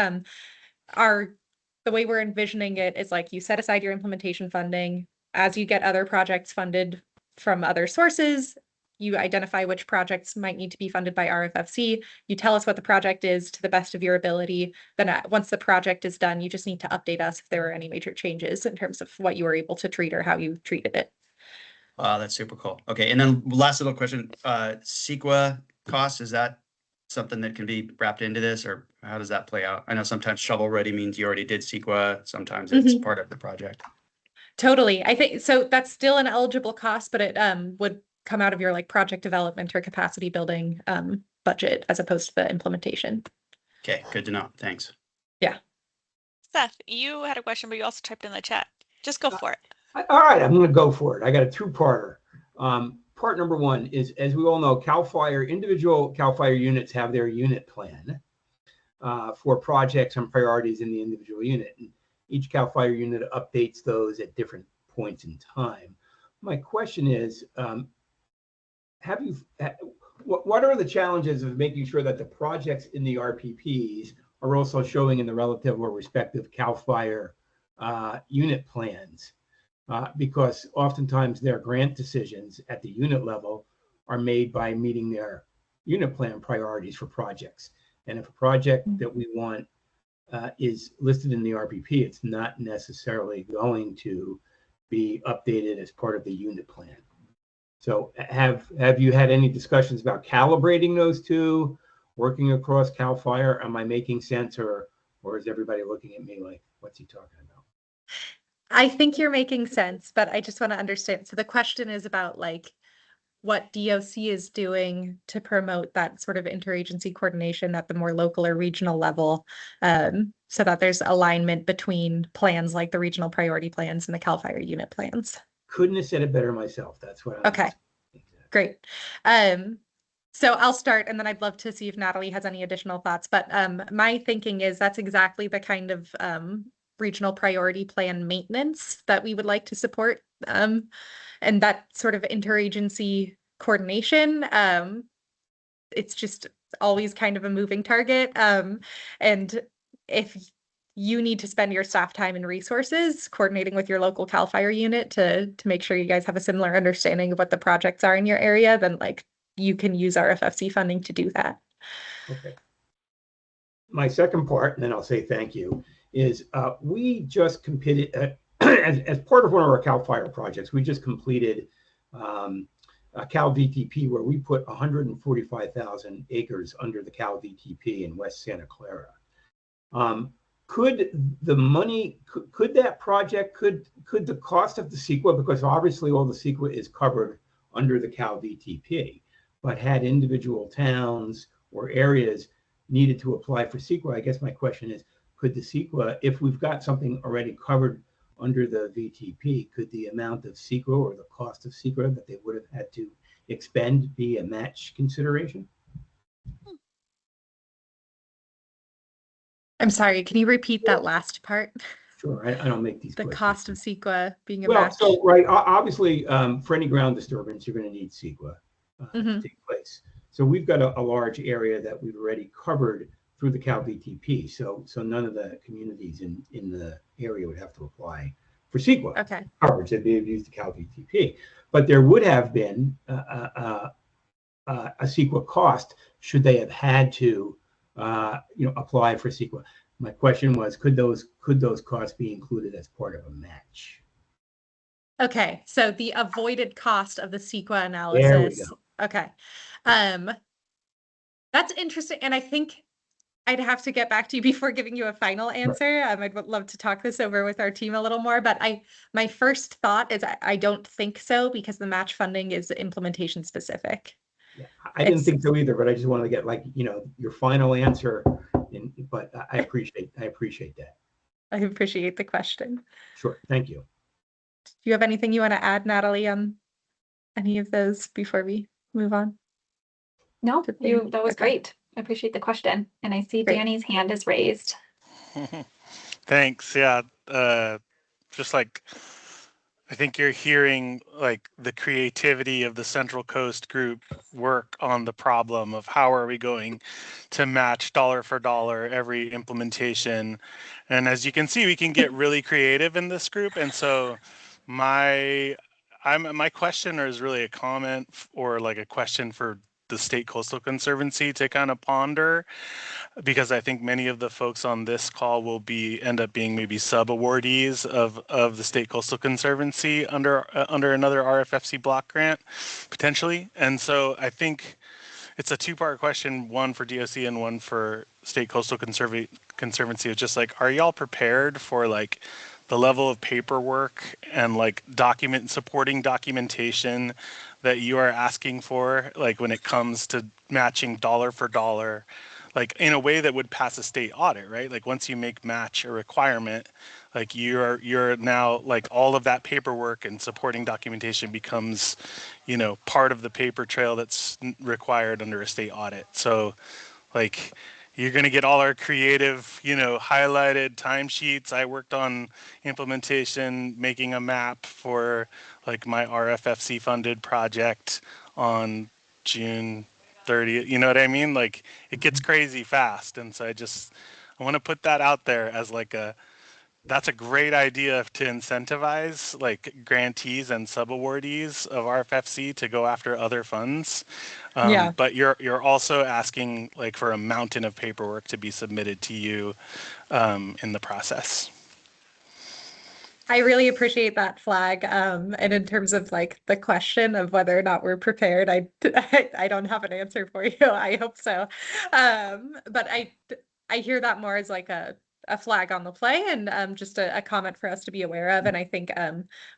the way we're envisioning it is like you set aside your implementation funding. As you get other projects funded from other sources, you identify which projects might need to be funded by RFFC. You tell us what the project is to the best of your ability. Then once the project is done, you just need to update us if there were any major changes in terms of what you were able to treat or how you treated it. Wow, that's super cool. Okay, and then last little question, CEQA costs, is that something that can be wrapped into this, or how does that play out? I know sometimes shovel ready means you already did CEQA, sometimes it's part of the project. Totally. I think so. That's still an eligible cost, but it would come out of your like project development or capacity building budget as opposed to the implementation. Okay, good to know. Thanks. Yeah. Seth, you had a question, but you also typed in the chat. Just go for it. All right, I'm going to go for it. I got a two-parter. Part number one is, as we all know, individual CAL FIRE units have their unit plan for projects and priorities in the individual unit. And each CAL FIRE unit updates those at different points in time. My question is, what are the challenges of making sure that the projects in the RPPs are also showing in the relative or respective CAL FIRE unit plans? Because oftentimes their grant decisions at the unit level are made by meeting their unit plan priorities for projects. And if a project that we want is listed in the RPP, it's not necessarily going to be updated as part of the unit plan. So have you had any discussions about calibrating those two, working across CAL FIRE? Am I making sense, or is everybody looking at me like, what's he talking about? I think you're making sense, but I just want to understand. So the question is about like what DOC is doing to promote that sort of interagency coordination at the more local or regional level, so that there's alignment between plans like the regional priority plans and the CAL FIRE unit plans. Couldn't have said it better myself. That's what I'm Okay, asking. Exactly. great. So I'll start, and then I'd love to see if Natalie has any additional thoughts. But my thinking is that's exactly the kind of regional priority plan maintenance that we would like to support, and that sort of interagency coordination. It's just always kind of a moving target. And if you need to spend your staff time and resources coordinating with your local CAL FIRE unit to make sure you guys have a similar understanding of what the projects are in your area, then like you can use RFFC funding to do that. Okay. My second part, and then I'll say thank you, is we just completed, as part of one of our CAL FIRE projects, we just completed a Cal VTP where we put 145,000 acres under the Cal VTP in West Santa Clara. Could the money, could that project, could the cost of the CEQA, because obviously all the CEQA is covered under the Cal VTP, but had individual towns or areas needed to apply for CEQA, I guess my question is, could the CEQA, if we've got something already covered under the VTP, could the amount of CEQA or the cost of CEQA that they would have had to expend be a match consideration? I'm sorry, can you repeat that last part? Sure, I don't make these The questions. cost of CEQA being a Well, match. so, right, obviously, for any ground disturbance, you're going to need CEQA to take place. So we've got a large area that we've already covered through the Cal VTP. So none of the communities in the area would have to apply for CEQA coverage. They'd be able to use the Cal VTP. But there would have been a CEQA cost should they have had to apply for CEQA. My question was, could those costs be included as part of a match? Okay, so the avoided cost of the CEQA analysis. There we go. Okay. That's interesting. And I think I'd have to get back to you before giving you a final answer. I would love to talk this over with our team a little more, but my first thought is I don't think so, because the match funding is implementation specific. Yeah, I didn't think so either, but I just wanted to get your final answer. But I appreciate that. I appreciate the question. Sure, thank you. Do you have anything you want to add, Natalie, on any of those before we move on? No, that was great. I appreciate the question. And I see Danny's hand is raised. Thanks. Yeah. Just like, I think you're hearing like the creativity of the Central Coast group work on the problem of how are we going to match dollar for dollar every implementation. And as you can see, we can get really creative in this group. And so my question is really a comment or like a question for the State Coastal Conservancy to kind of ponder, because I think many of the folks on this call will end up being maybe sub-awardees of the State Coastal Conservancy under another RFFC block grant, potentially. And so I think it's a two-part question, one for DOC and one for State Coastal Conservancy. It's just like, are y'all prepared for like the level of paperwork and like supporting documentation that you are asking for, like when it comes to matching dollar for dollar, like in a way that would pass a state audit, right? Like once you make match a requirement, like you're now like all of that paperwork and supporting documentation becomes, part of the paper trail that's required under a state audit. So like you're going to get all our creative, highlighted timesheets. I worked on implementation, making a map for like my RFFC funded project on June 30th. You know what I mean? Like it gets crazy fast. And so I want to put that out there as like that's a great idea to incentivize like grantees and sub-awardees of RFFC to go after other funds. But you're also asking like for a mountain of paperwork to be submitted to you in the process. I really appreciate that flag. And in terms of like the question of whether or not we're prepared, I don't have an answer for you. I hope so. But I hear that more as like a flag on the play and just a comment for us to be aware of. And I think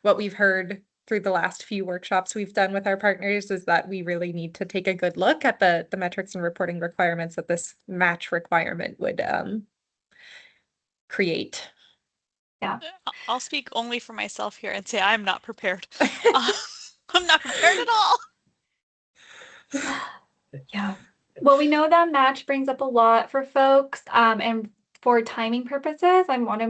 what we've heard through the last few workshops we've done with our partners is that we really need to take a good look at the metrics and reporting requirements that this match requirement would create. Yeah. I'll speak only for myself here and say I'm not prepared. I'm not prepared at all. Yeah. Well, we know that match brings up a lot for folks, and for timing purposes, I want to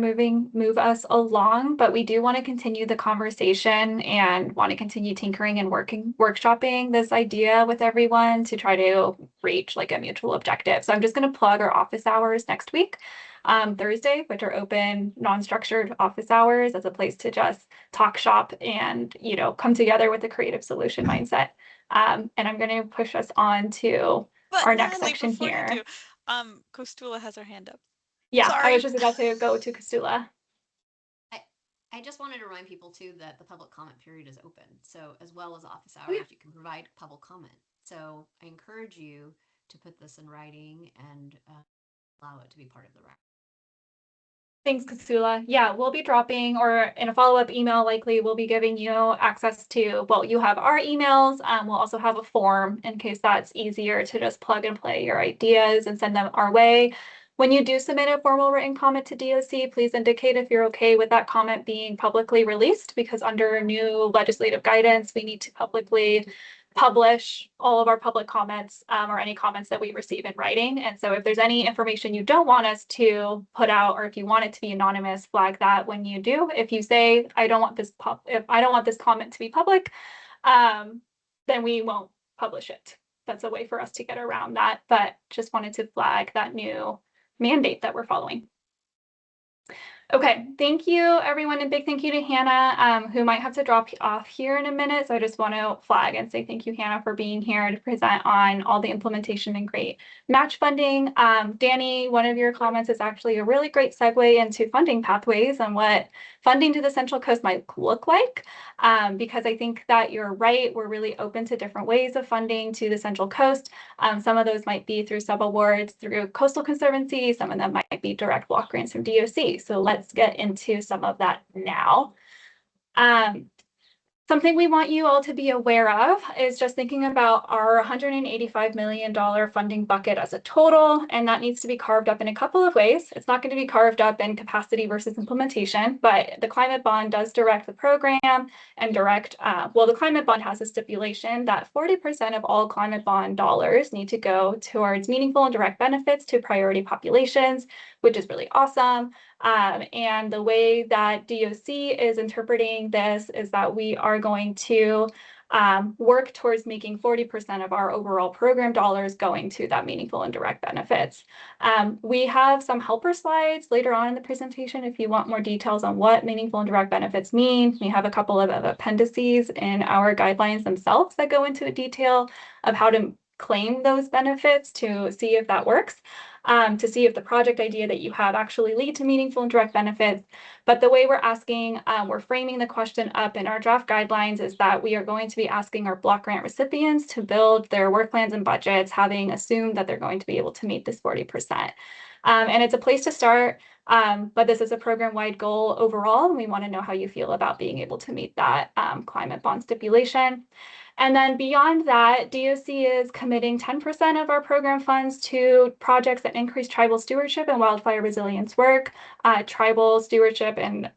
move us along, but we do want to continue the conversation and want to continue tinkering and workshopping this idea with everyone to try to reach like a mutual objective. So I'm just going to plug our office hours next week, Thursday, which are open, non-structured office hours as a place to just talk shop and, you know, come together with a creative solution mindset. And I'm going to push us on to our next Natalie, section before here. you do, Kostula has her hand up. Yeah, Sorry. I was just about to go to Kostula. I just wanted to remind people too that the public comment period is open. So as well as office hours, Oh, yeah. you can provide public comment. So I encourage you to put this in writing and allow it to be part of the record. Thanks, Kostula. Yeah, we'll be dropping, or in a follow-up email, likely we'll be giving you access to, well, you have our emails. We'll also have a form in case that's easier to just plug and play your ideas and send them our way. When you do submit a formal written comment to DOC, please indicate if you're okay with that comment being publicly released, because under new legislative guidance, we need to publicly publish all of our public comments, or any comments that we receive in writing. And so if there's any information you don't want us to put out, or if you want it to be anonymous, flag that when you do. If you say, I don't want this comment to be public, then we won't publish it. That's a way for us to get around that, but just wanted to flag that new mandate that we're following. Okay, thank you everyone, and big thank you to Hannah, who might have to drop off here in a minute. So I just want to flag and say thank you, Hannah, for being here to present on all the implementation and great match funding. Danny, one of your comments is actually a really great segue into funding pathways and what funding to the Central Coast might look like, because I think that you're right. We're really open to different ways of funding to the Central Coast. Some of those might be through subawards through Coastal Conservancy. Some of them might be direct block grants from DOC. So let's get into some of that now. Something we want you all to be aware of is just thinking about our $185 million funding bucket as a total, and that needs to be carved up in a couple of ways. It's not going to be carved up in capacity versus implementation, but the climate bond does direct the program and the climate bond has a stipulation that 40% of all climate bond dollars need to go towards meaningful and direct benefits to priority populations, which is really awesome. And the way that DOC is interpreting this is that we are going to work towards making 40% of our overall program dollars going to that meaningful and direct benefits. We have some helper slides later on in the presentation if you want more details on what meaningful and direct benefits mean. We have a couple of appendices in our guidelines themselves that go into a detail of how to claim those benefits to see if that works. To see if the project idea that you have actually lead to meaningful and direct benefits. But the way we're framing the question up in our draft guidelines is that we are going to be asking our block grant recipients to build their work plans and budgets, having assumed that they're going to be able to meet this 40%. And it's a place to start, but this is a program-wide goal overall, and we want to know how you feel about being able to meet that climate bond stipulation. And then beyond that, DOC is committing 10% of our program funds to projects that increase tribal stewardship and wildfire resilience work. Tribal stewardship and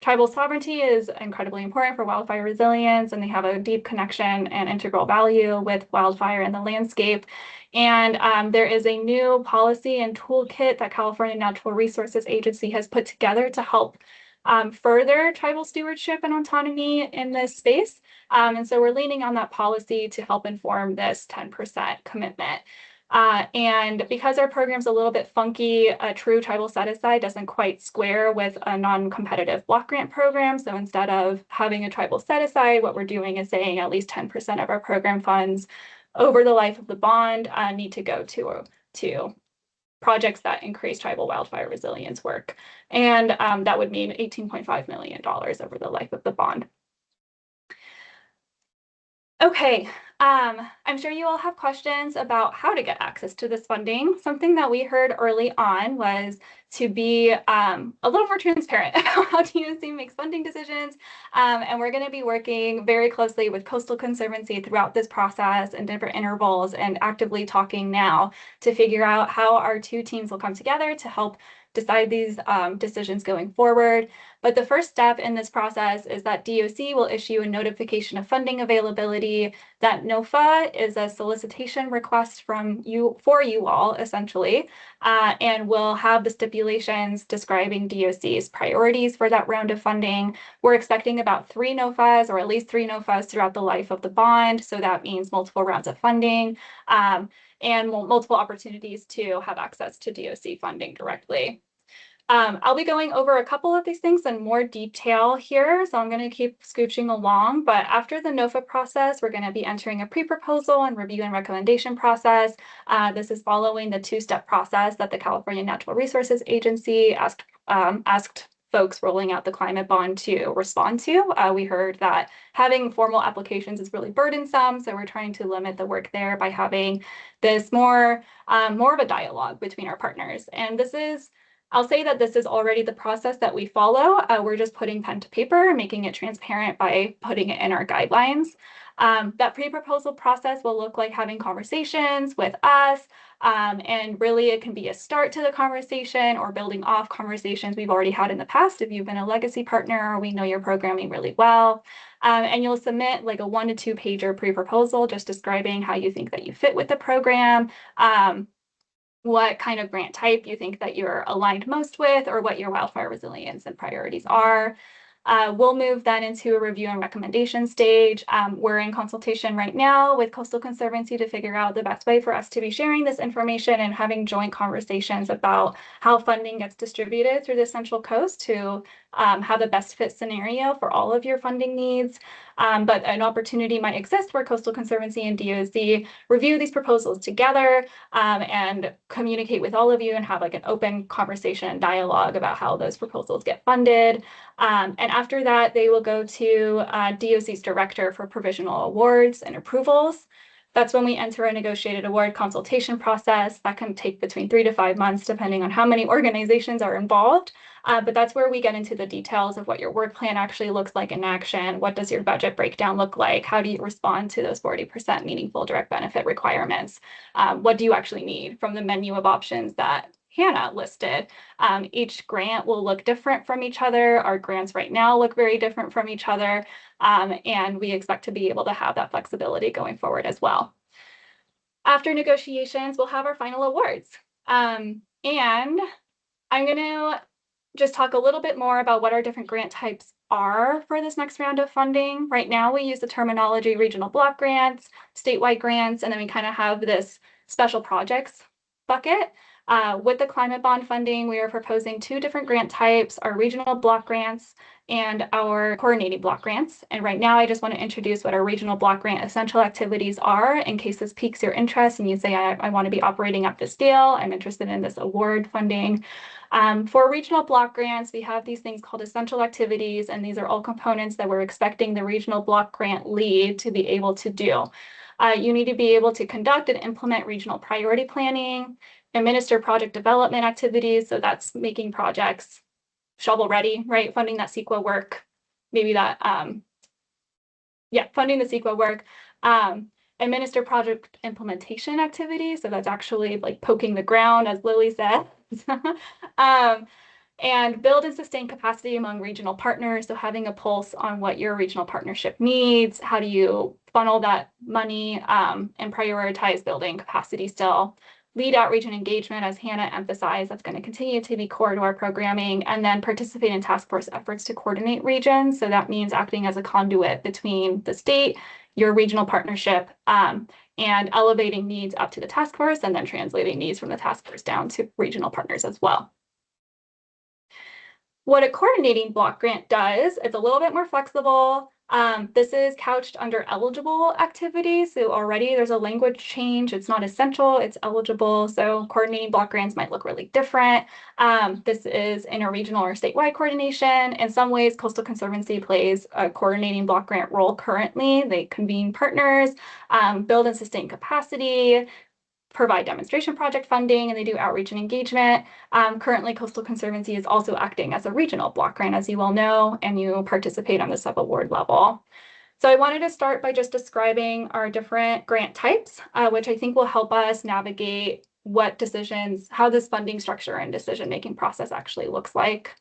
tribal sovereignty is incredibly important for wildfire resilience, and they have a deep connection and integral value with wildfire in the landscape. And there is a new policy and toolkit that California Natural Resources Agency has put together to help further tribal stewardship and autonomy in this space. And so we're leaning on that policy to help inform this 10% commitment. And because our program's a little bit funky, a true tribal set-aside doesn't quite square with a non-competitive block grant program. So instead of having a tribal set-aside, what we're doing is saying at least 10% of our program funds over the life of the bond need to go to projects that increase tribal wildfire resilience work. And that would mean $18.5 million over the life of the bond. Okay, I'm sure you all have questions about how to get access to this funding. Something that we heard early on was to be a little more transparent about how DOC makes funding decisions. And we're going to be working very closely with Coastal Conservancy throughout this process and different intervals, and actively talking now to figure out how our two teams will come together to help decide these decisions going forward. But the first step in this process is that DOC will issue a notification of funding availability. That NOFA is a solicitation request from you for you all, essentially, and we'll have the stipulations describing DOC's priorities for that round of funding. We're expecting about 3 NOFAs, or at least 3 NOFAs throughout the life of the bond. So that means multiple rounds of funding and multiple opportunities to have access to DOC funding directly. I'll be going over a couple of these things in more detail here, so I'm going to keep scooching along. But after the NOFA process, we're going to be entering a pre-proposal and review and recommendation process. This is following the 2-step process that the California Natural Resources Agency asked folks rolling out the climate bond to respond to. We heard that having formal applications is really burdensome, so we're trying to limit the work there by having this more of a dialogue between our partners. And I'll say that this is already the process that we follow. We're just putting pen to paper, making it transparent by putting it in our guidelines. That pre-proposal process will look like having conversations with us, and really it can be a start to the conversation or building off conversations we've already had in the past if you've been a legacy partner or we know your programming really well. And you'll submit like a 1 to 2 pager pre-proposal just describing how you think that you fit with the program, what kind of grant type you think that you're aligned most with, or what your wildfire resilience and priorities are. We'll move then into a review and recommendation stage. We're in consultation right now with Coastal Conservancy to figure out the best way for us to be sharing this information and having joint conversations about how funding gets distributed through the Central Coast to have the best fit scenario for all of your funding needs. But an opportunity might exist where Coastal Conservancy and DOC review these proposals together and communicate with all of you and have like an open conversation and dialogue about how those proposals get funded. And after that, they will go to DOC's director for provisional awards and approvals. That's when we enter a negotiated award consultation process. That can take between 3 to 5 months, depending on how many organizations are involved. But that's where we get into the details of what your work plan actually looks like in action. What does your budget breakdown look like? How do you respond to those 40% meaningful direct benefit requirements? What do you actually need from the menu of options that Hannah listed? Each grant will look different from each other. Our grants right now look very different from each other. And we expect to be able to have that flexibility going forward as well. After negotiations, we'll have our final awards. And I'm going to just talk a little bit more about what our different grant types are for this next round of funding. Right now, we use the terminology regional block grants, statewide grants, and then we kind of have this special projects bucket. With the climate bond funding, we are proposing 2 different grant types, our regional block grants and our coordinating block grants. And right now, I just want to introduce what our regional block grant essential activities are in case this piques your interest and you say, I want to be operating at this scale. I'm interested in this award funding. For regional block grants, we have these things called essential activities, and these are all components that we're expecting the regional block grant lead to be able to do. You need to be able to conduct and implement regional priority planning, administer project development activities, so that's making projects shovel ready, right? Funding that CEQA work, maybe that, funding the CEQA work. Administer project implementation activities, so that's actually like poking the ground, as Lily said. And build and sustain capacity among regional partners, so having a pulse on what your regional partnership needs, how do you funnel that money and prioritize building capacity still. Lead outreach and engagement, as Hannah emphasized, that's going to continue to be core to our programming, and then participate in task force efforts to coordinate regions. So that means acting as a conduit between the state, your regional partnership, and elevating needs up to the task force, and then translating needs from the task force down to regional partners as well. What a coordinating block grant does, it's a little bit more flexible. This is couched under eligible activities. So already there's a language change. It's not essential, it's eligible. So coordinating block grants might look really different. This is interregional or statewide coordination. In some ways, Coastal Conservancy plays a coordinating block grant role currently. They convene partners, build and sustain capacity, provide demonstration project funding, and they do outreach and engagement. Currently, Coastal Conservancy is also acting as a regional block grant, as you all know, and you participate on the sub-award level. So I wanted to start by just describing our different grant types, which I think will help us navigate what decisions, how this funding structure and decision-making process actually looks like.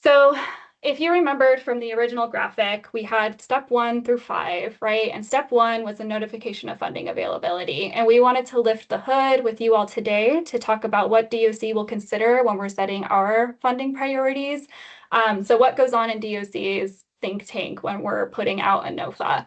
So if you remembered from the original graphic, we had step 1 through 5, right? And step 1 was a notification of funding availability. And we wanted to lift the hood with you all today to talk about what DOC will consider when we're setting our funding priorities. So what goes on in DOC's think tank when we're putting out a NOFA?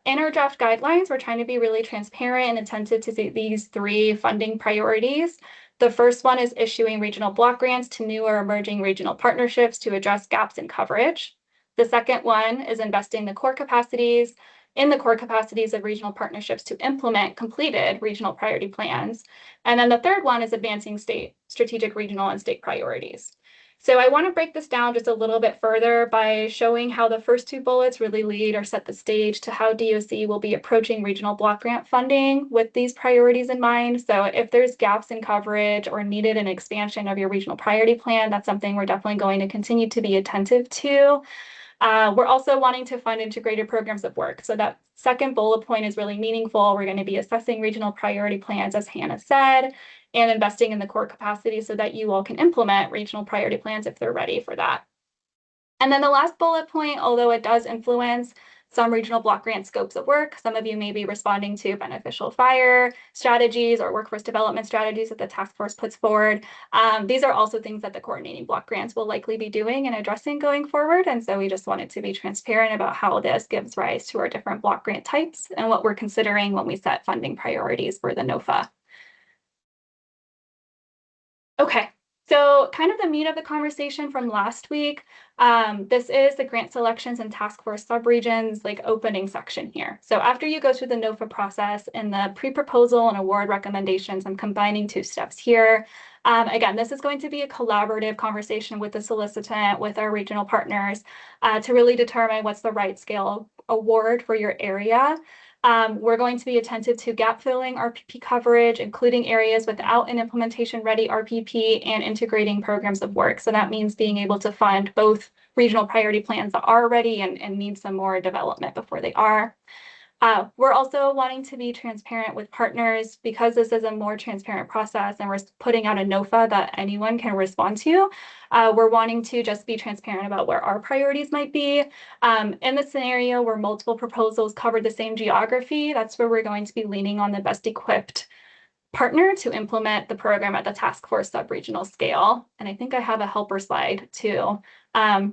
In our draft guidelines, we're trying to be really transparent and attentive to these 3 funding priorities. The first one is issuing regional block grants to new or emerging regional partnerships to address gaps in coverage. The second one is investing in the core capacities of regional partnerships to implement completed regional priority plans. And then the third one is advancing state strategic regional and state priorities. So I want to break this down just a little bit further by showing how the first 2 bullets really lead or set the stage to how DOC will be approaching regional block grant funding with these priorities in mind. So if there's gaps in coverage or needed an expansion of your regional priority plan, that's something we're definitely going to continue to be attentive to. We're also wanting to fund integrated programs of work. So that second bullet point is really meaningful. We're going to be assessing regional priority plans, as Hannah said, and investing in the core capacity so that you all can implement regional priority plans if they're ready for that. And then the last bullet point, although it does influence some regional block grant scopes of work, some of you may be responding to beneficial fire strategies or workforce development strategies that the task force puts forward. These are also things that the coordinating block grants will likely be doing and addressing going forward. And so we just wanted to be transparent about how this gives rise to our different block grant types and what we're considering when we set funding priorities for the NOFA. Okay, so kind of the meat of the conversation from last week. This is the grant selections and task force subregions like opening section here. So after you go through the NOFA process and the pre-proposal and award recommendations, I'm combining 2 steps here. Again, this is going to be a collaborative conversation with the solicitant, with our regional partners, to really determine what's the right scale award for your area. We're going to be attentive to gap filling RPP coverage, including areas without an implementation ready RPP and integrating programs of work. So that means being able to fund both regional priority plans that are ready and need some more development before they are. We're also wanting to be transparent with partners because this is a more transparent process and we're putting out a NOFA that anyone can respond to. We're wanting to just be transparent about where our priorities might be. In the scenario where multiple proposals cover the same geography, that's where we're going to be leaning on the best equipped partner to implement the program at the task force sub-regional scale. And I think I have a helper slide to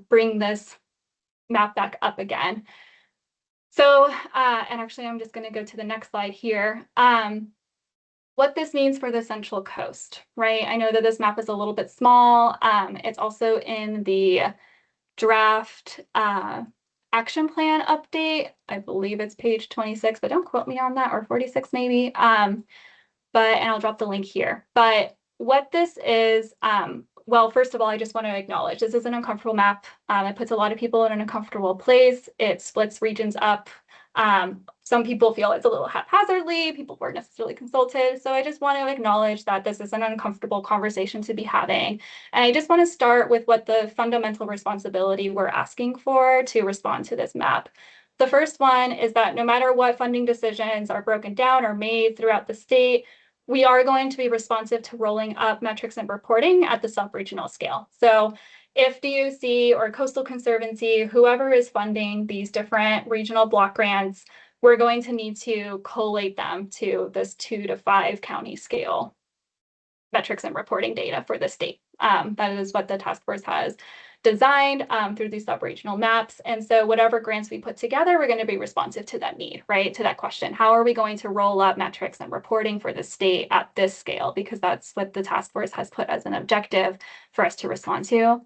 bring this map back up again. So, and actually, I'm just going to go to the next slide here. What this means for the Central Coast, right? I know that this map is a little bit small. It's also in the draft action plan update. I believe it's page 26, but don't quote me on that, or 46 maybe. And I'll drop the link here. But what this is, well, first of all, I just want to acknowledge this is an uncomfortable map. It puts a lot of people in an uncomfortable place. It splits regions up. Some people feel it's a little haphazardly. People weren't necessarily consulted. So I just want to acknowledge that this is an uncomfortable conversation to be having. And I just want to start with what the fundamental responsibility we're asking for to respond to this map. The first one is that no matter what funding decisions are broken down or made throughout the state, we are going to be responsive to rolling up metrics and reporting at the sub-regional scale. So if DOC or Coastal Conservancy, whoever is funding these different regional block grants, we're going to need to collate them to this 2 to 5 county scale metrics and reporting data for the state. That is what the task force has designed through these sub-regional maps. And so whatever grants we put together, we're going to be responsive to that need, right? To that question, how are we going to roll up metrics and reporting for the state at this scale? Because that's what the task force has put as an objective for us to respond to.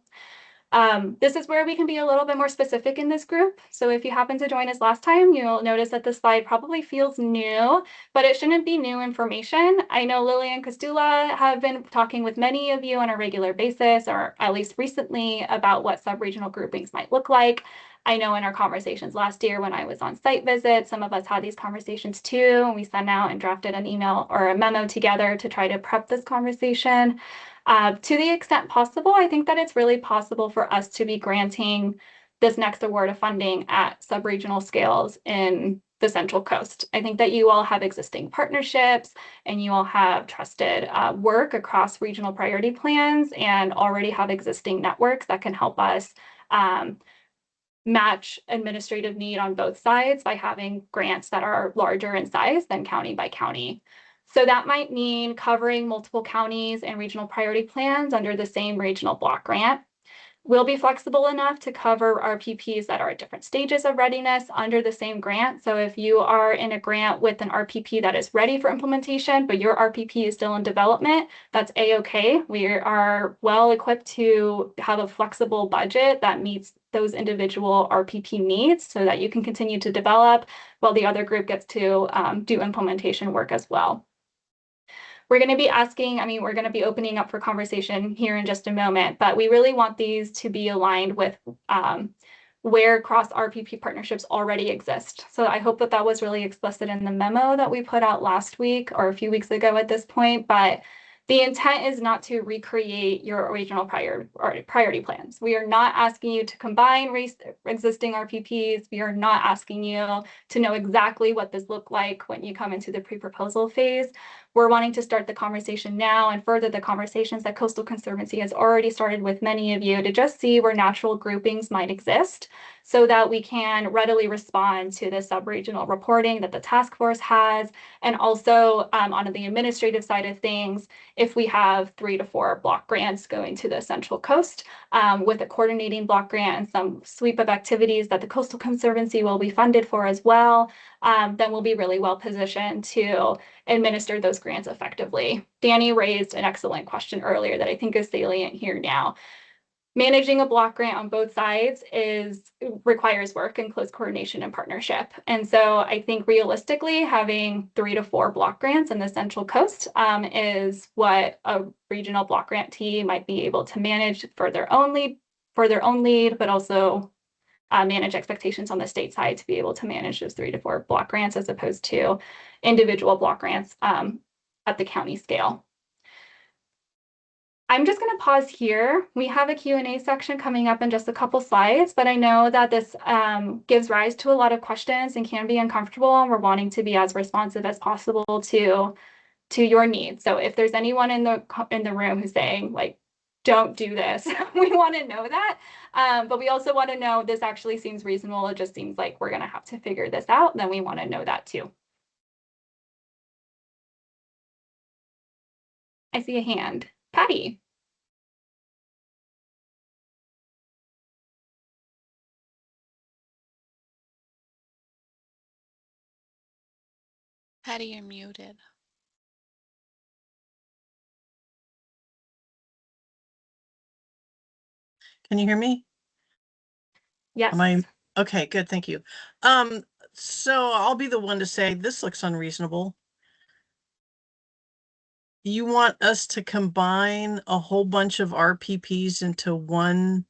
This is where we can be a little bit more specific in this group. So if you happen to join us last time, you'll notice that this slide probably feels new, but it shouldn't be new information. I know Lily and Kastula have been talking with many of you on a regular basis, or at least recently, about what sub-regional groupings might look like. I know in our conversations last year when I was on site visits, some of us had these conversations too, and we sent out and drafted an email or a memo together to try to prep this conversation. To the extent possible, I think that it's really possible for us to be granting this next award of funding at sub-regional scales in the Central Coast. I think that you all have existing partnerships and you all have trusted work across regional priority plans and already have existing networks that can help us match administrative need on both sides by having grants that are larger in size than county by county. So that might mean covering multiple counties and regional priority plans under the same regional block grant. We'll be flexible enough to cover RPPs that are at different stages of readiness under the same grant. So if you are in a grant with an RPP that is ready for implementation, but your RPP is still in development, that's A-OK. We are well equipped to have a flexible budget that meets those individual RPP needs so that you can continue to develop while the other group gets to do implementation work as well. We're going to be asking, we're going to be opening up for conversation here in just a moment, but we really want these to be aligned with where cross RPP partnerships already exist. So I hope that that was really explicit in the memo that we put out last week or a few weeks ago at this point, but the intent is not to recreate your original priority plans. We are not asking you to combine existing RPPs. We are not asking you to know exactly what this looked like when you come into the pre-proposal phase. We're wanting to start the conversation now and further the conversations that Coastal Conservancy has already started with many of you to just see where natural groupings might exist so that we can readily respond to the sub-regional reporting that the task force has. And also on the administrative side of things, if we have 3 to 4 block grants going to the Central Coast with a coordinating block grant and some sweep of activities that the Coastal Conservancy will be funded for as well, then we'll be really well positioned to administer those grants effectively. Danny raised an excellent question earlier that I think is salient here now. Managing a block grant on both sides requires work and close coordination and partnership. And so I think realistically having 3 to 4 block grants in the Central Coast is what a regional block grantee might be able to manage for their own lead, but also manage expectations on the state side to be able to manage those 3 to 4 block grants as opposed to individual block grants at the county scale. I'm just going to pause here. We have a Q&A section coming up in just a couple slides, but I know that this gives rise to a lot of questions and can be uncomfortable, and we're wanting to be as responsive as possible to your needs. So if there's anyone in the room who's saying like, don't do this, we want to know that. But we also want to know this actually seems reasonable. It just seems like we're going to have to figure this out. And then we want to know that too. I see a hand. Patty. Patty, you're muted. Can you hear me? Yes. Okay, good, thank you. So I'll be the one to say this looks unreasonable. You want us to combine a whole bunch of RPPs into one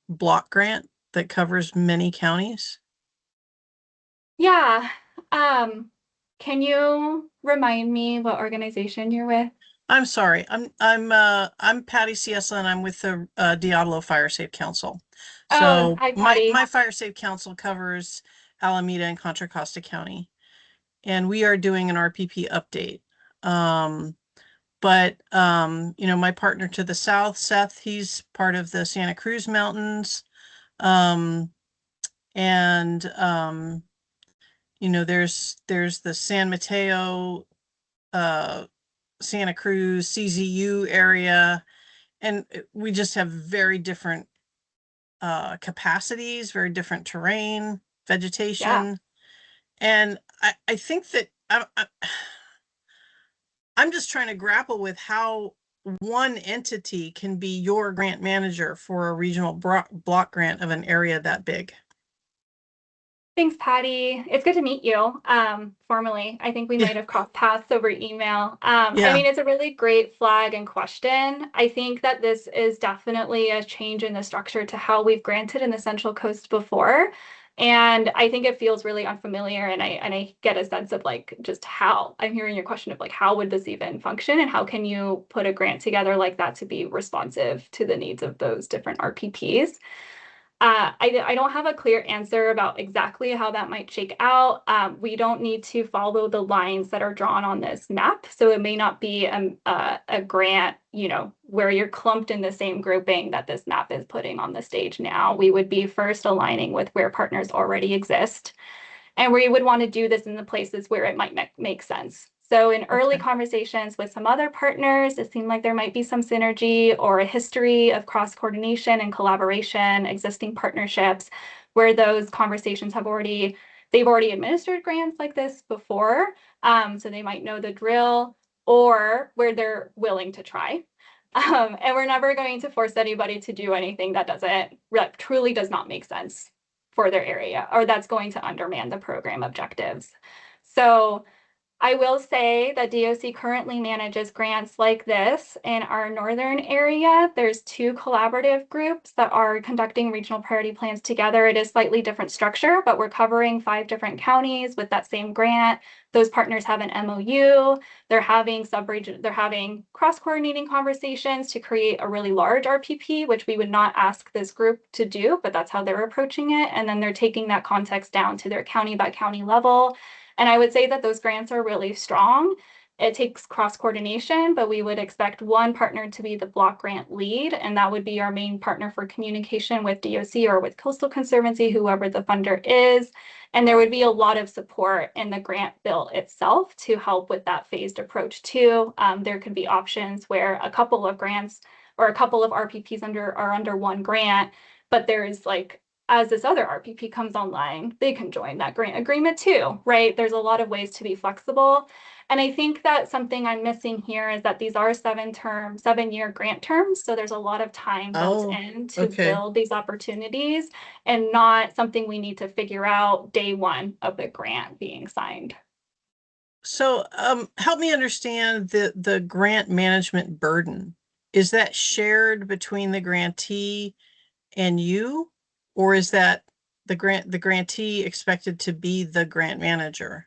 block grant that covers many counties? Yeah. Can you remind me what organization you're with? I'm sorry. I'm Patty Ciesa, and I'm with the Diablo Fire Safe Council. So hi, Patty. my Fire Safe Council covers Alameda and Contra Costa County, and we are doing an RPP update. But you know, my partner to the south, Seth, he's part of the Santa Cruz Mountains. You know, there's the San Mateo, Santa Cruz, CZU area, and we just have very different capacities, very different terrain, vegetation. Yeah. And I think that I'm just trying to grapple with how one entity can be your grant manager for a regional block grant of an area that big? Thanks, Patty. It's good to meet you formally. I think we might have crossed paths over email. I mean, it's a really great flag and question. I think that this is definitely a change in the structure to how we've granted in the Central Coast before. And I think it feels really unfamiliar, and I get a sense of like just how I'm hearing your question of like how would this even function and how can you put a grant together like that to be responsive to the needs of those different RPPs. I don't have a clear answer about exactly how that might shake out. We don't need to follow the lines that are drawn on this map. So it may not be a grant, you know, where you're clumped in the same grouping that this map is putting on the stage now. We would be first aligning with where partners already exist. And we would want to do this in the places where it might make sense. So in early conversations with some other partners, it seemed like there might be some synergy or a history of cross-coordination and collaboration, existing partnerships, where those conversations they've already administered grants like this before, so they might know the drill, or where they're willing to try. And we're never going to force anybody to do anything that truly does not make sense for their area, or that's going to undermine the program objectives. So I will say that DOC currently manages grants like this in our northern area. There's 2 collaborative groups that are conducting regional priority plans together. It is slightly different structure, but we're covering 5 different counties with that same grant. Those partners have an MOU. They're having cross-coordinating conversations to create a really large RPP, which we would not ask this group to do, but that's how they're approaching it. And then they're taking that context down to their county by county level. And I would say that those grants are really strong. It takes cross-coordination, but we would expect one partner to be the block grant lead, and that would be our main partner for communication with DOC or with Coastal Conservancy, whoever the funder is. And there would be a lot of support in the grant bill itself to help with that phased approach too. There could be options where a couple of grants or a couple of RPPs are under one grant, but there is like, as this other RPP comes online, they can join that grant agreement too, right? There's a lot of ways to be flexible. And I think that something I'm missing here is that these are 7-year grant terms. So there's a lot of time built in to build these opportunities, and not something we need to figure out day one of the grant being signed. So help me understand the grant management burden. Is that shared between the grantee and you? Or is that the grantee expected to be the grant manager?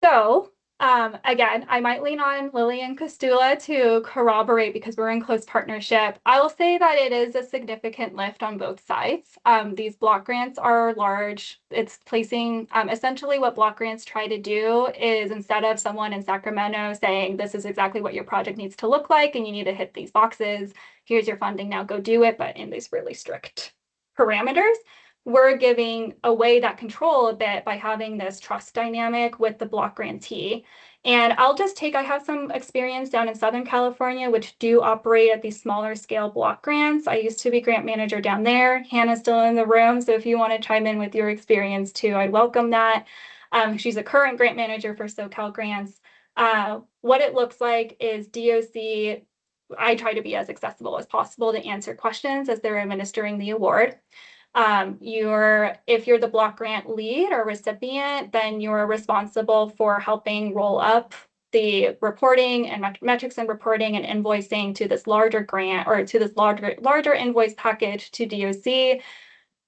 So again, I might lean on Lily and Kostula to corroborate because we're in close partnership. I will say that it is a significant lift on both sides. These block grants are large. It's placing, essentially what block grants try to do is, instead of someone in Sacramento saying, this is exactly what your project needs to look like and you need to hit these boxes, here's your funding, now go do it, but in these really strict parameters, we're giving away that control a bit by having this trust dynamic with the block grantee. And I have some experience down in Southern California, which do operate at these smaller scale block grants. I used to be grant manager down there. Hannah's still in the room, so if you want to chime in with your experience too, I'd welcome that. She's a current grant manager for SoCal Grants. What it looks like is DOC, I try to be as accessible as possible to answer questions as they're administering the award. If you're the block grant lead or recipient, then you're responsible for helping roll up the reporting and metrics and reporting and invoicing to this larger grant, or to this larger invoice package to DOC.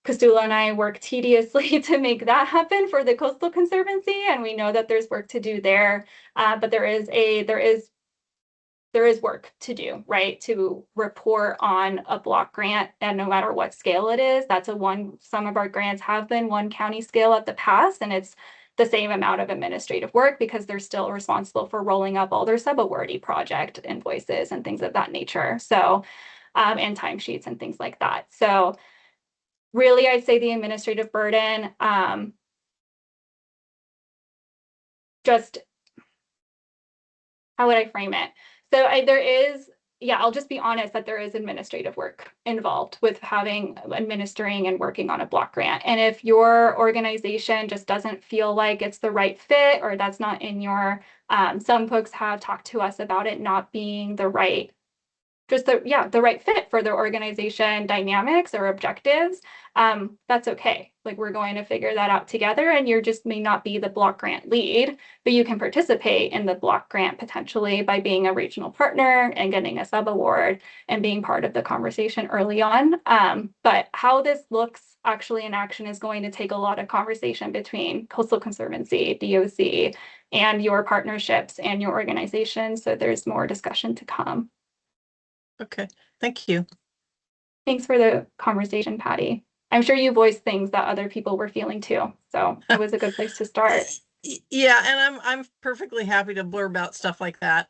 Kostula and I work tediously to make that happen for the Coastal Conservancy, and we know that there's work to do there. But there is work to do, right? To report on a block grant, and no matter what scale it is, some of our grants have been 1 county scale at the past, and it's the same amount of administrative work because they're still responsible for rolling up all their sub-awardee project invoices and things of that nature. So, and timesheets and things like that. So really, I'd say the administrative burden, just, how would I frame it? So there is yeah, I'll just be honest that there is administrative work involved with administering and working on a block grant. And if your organization just doesn't feel like it's the right fit, or that's not in your, some folks have talked to us about it not being the right, the right fit for their organization dynamics or objectives, that's okay. Like, we're going to figure that out together, and you just may not be the block grant lead, but you can participate in the block grant potentially by being a regional partner and getting a sub award and being part of the conversation early on. But how this looks actually in action is going to take a lot of conversation between Coastal Conservancy, DOC, and your partnerships and your organization. So there's more discussion to come. Okay, thank you. Thanks for the conversation, Patty. I'm sure you voiced things that other people were feeling too, so it was a good place to start. Yeah, and I'm perfectly happy to blurb out stuff like that.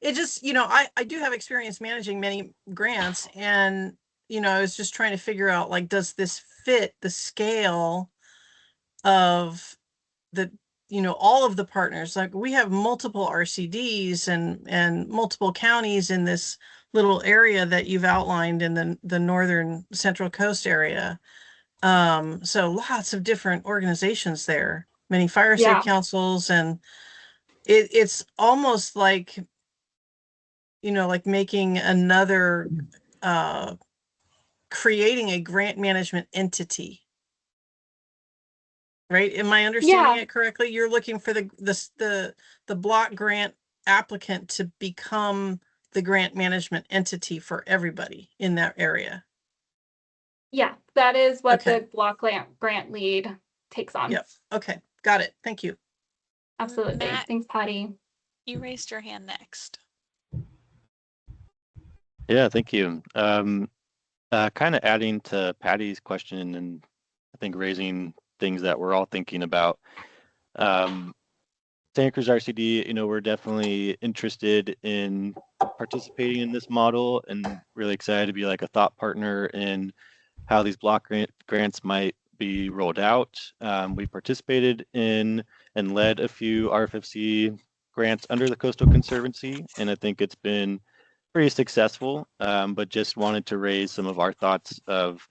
It just, I do have experience managing many grants, and I was just trying to figure out, like, does this fit the scale of the all of the partners? Like, we have multiple RCDs and multiple counties in this little area that you've outlined in the northern Central Coast area. So lots of different organizations there, many fire safe councils, and it's almost like, like making another, creating a grant management entity. Right? Am I understanding it correctly? You're looking for the block grant applicant to become the grant management entity for everybody in that area. Yeah, that is what the block grant lead takes on. Yep. Okay. Got it. Thank you. Absolutely. Matt, thanks, Patty. You raised your hand next. Yeah, thank you. Kind of adding to Patty's question, and I think raising things that we're all thinking about. Santa Cruz RCD, we're definitely interested in participating in this model and really excited to be like a thought partner in how these block grants might be rolled out. We participated in and led a few RFFC grants under the Coastal Conservancy, and I think it's been pretty successful, but just wanted to raise some of our thoughts of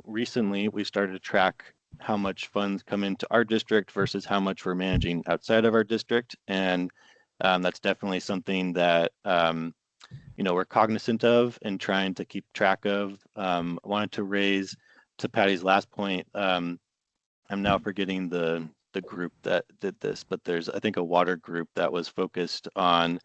recently we started to track how much funds come into our district versus how much we're managing outside of our district. And that's definitely something that, we're cognizant of and trying to keep track of. I wanted to raise, to Patty's last point, I'm now forgetting the group that did this, but there's, I think, a water group that was focused on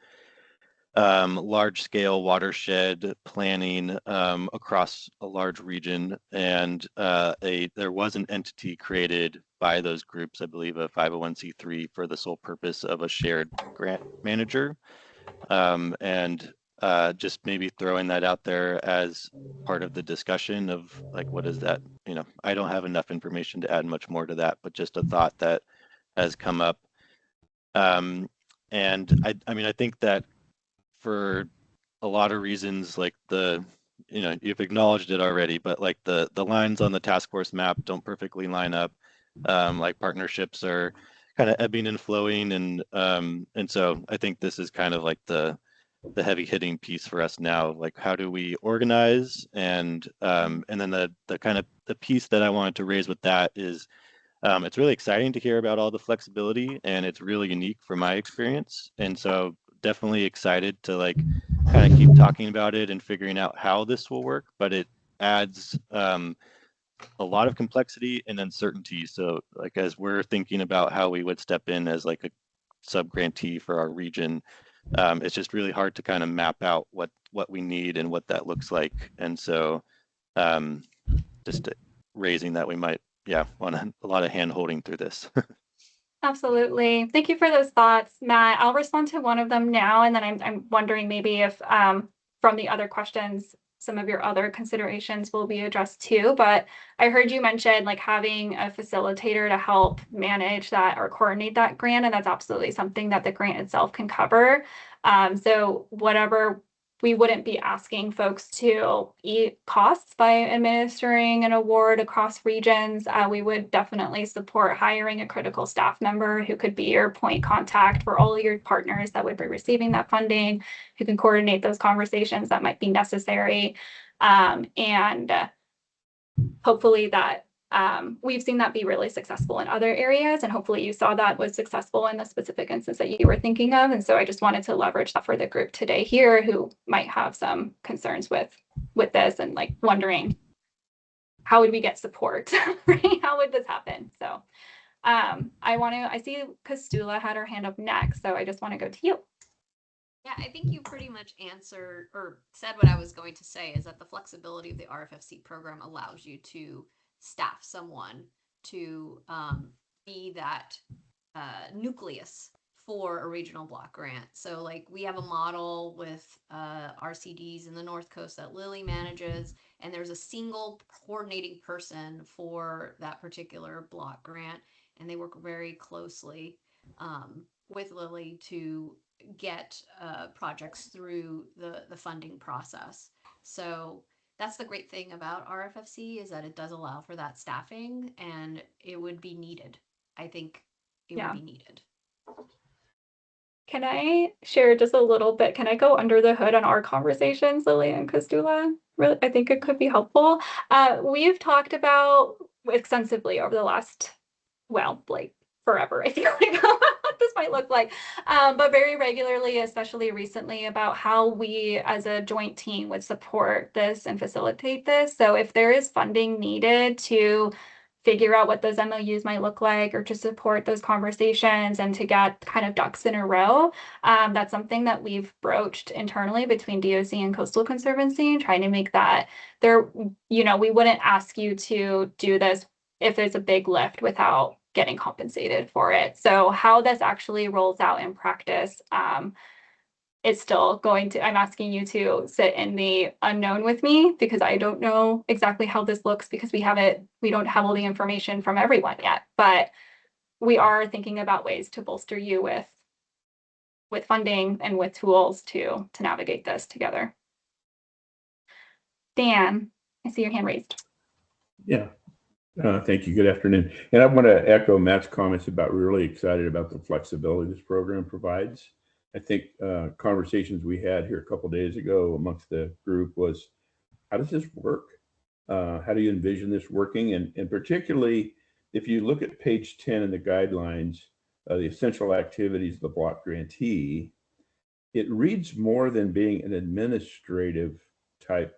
large scale watershed planning across a large region, and there was an entity created by those groups, I believe a 501c3, for the sole purpose of a shared grant manager, and just maybe throwing that out there as part of the discussion of, like, what is that? I don't have enough information to add much more to that, but just a thought that has come up. And I think that for a lot of reasons, like you've acknowledged it already, but like the lines on the task force map don't perfectly line up. Like partnerships are kind of ebbing and flowing, and so I think this is kind of like the heavy hitting piece for us now. Like, how do we organize? And then the kind of the piece that I wanted to raise with that is, it's really exciting to hear about all the flexibility, and it's really unique from my experience. And so definitely excited to like kind of keep talking about it and figuring out how this will work, but it adds a lot of complexity and uncertainty. So like, as we're thinking about how we would step in as like a sub-grantee for our region, it's just really hard to kind of map out what we need and what that looks like. And so just raising that we might want a lot of hand holding through this. Absolutely. Thank you for those thoughts, Matt. I'll respond to one of them now, and then I'm wondering maybe if from the other questions, some of your other considerations will be addressed too. But I heard you mention like having a facilitator to help manage that or coordinate that grant, and that's absolutely something that the grant itself can cover. So whatever we wouldn't be asking folks to eat costs by administering an award across regions. We would definitely support hiring a critical staff member who could be your point contact for all of your partners that would be receiving that funding, who can coordinate those conversations that might be necessary. And hopefully that we've seen that be really successful in other areas, and hopefully you saw that was successful in the specific instance that you were thinking of. And so I just wanted to leverage that for the group today here who might have some concerns with this and like wondering how would we get support, right? How would this happen? So I see Kastula had her hand up next, so I just want to go to you. Yeah, I think you pretty much answered or said what I was going to say, is that the flexibility of the RFFC program allows you to staff someone to be that nucleus for a regional block grant. So like we have a model with RCDs in the North Coast that Lily manages, and there's a single coordinating person for that particular block grant, and they work very closely with Lily to get projects through the funding process. So that's the great thing about RFFC, is that it does allow for that staffing, and it would be needed. I think it would be needed. Can I share just a little bit? Can I go under the hood on our conversations, Lily and Kastula? Really, I think it could be helpful. We've talked about extensively over the last, well, like forever, I feel like, what this might look like, but very regularly, especially recently, about how we as a joint team would support this and facilitate this. So if there is funding needed to figure out what those MOUs might look like, or to support those conversations and to get kind of ducks in a row, that's something that we've broached internally between DOC and Coastal Conservancy, trying to make that there, you know, we wouldn't ask you to do this if there's a big lift without getting compensated for it. So how this actually rolls out in practice, it's still going to, I'm asking you to sit in the unknown with me, because I don't know exactly how this looks, because we don't have all the information from everyone yet, but we are thinking about ways to bolster you with funding and with tools to navigate this together. Dan, I see your hand raised. Yeah. Thank you. Good afternoon. And I want to echo Matt's comments about we're really excited about the flexibility this program provides. I think conversations we had here a couple of days ago amongst the group was, how does this work? How do you envision this working? And particularly, if you look at page 10 in the guidelines, the essential activities of the block grantee, it reads more than being an administrative type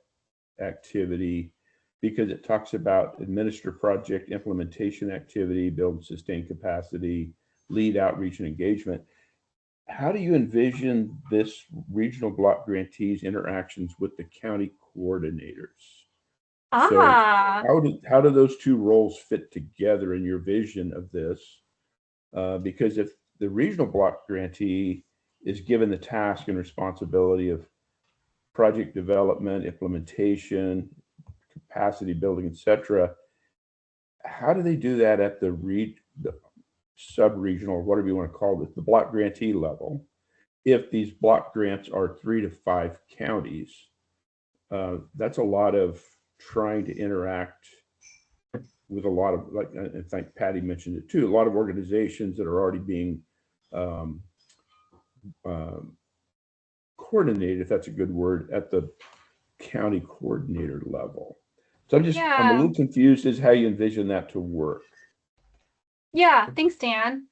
activity, because it talks about administer project implementation activity, build sustained capacity, lead outreach and engagement. How do you envision this regional block grantees interactions with the county coordinators? So how do those two roles fit together in your vision of this? Because if the regional block grantee is given the task and responsibility of project development, implementation, capacity building, etc., how do they do that at the sub-regional, whatever you want to call it, the block grantee level? If these block grants are 3 to 5 counties, that's a lot of trying to interact with a lot of, like, I think Patty mentioned it too, a lot of organizations that are already being coordinated, if that's a good word, at the county coordinator level. So I'm a little confused as how you envision that to work. Yeah, thanks, Dan.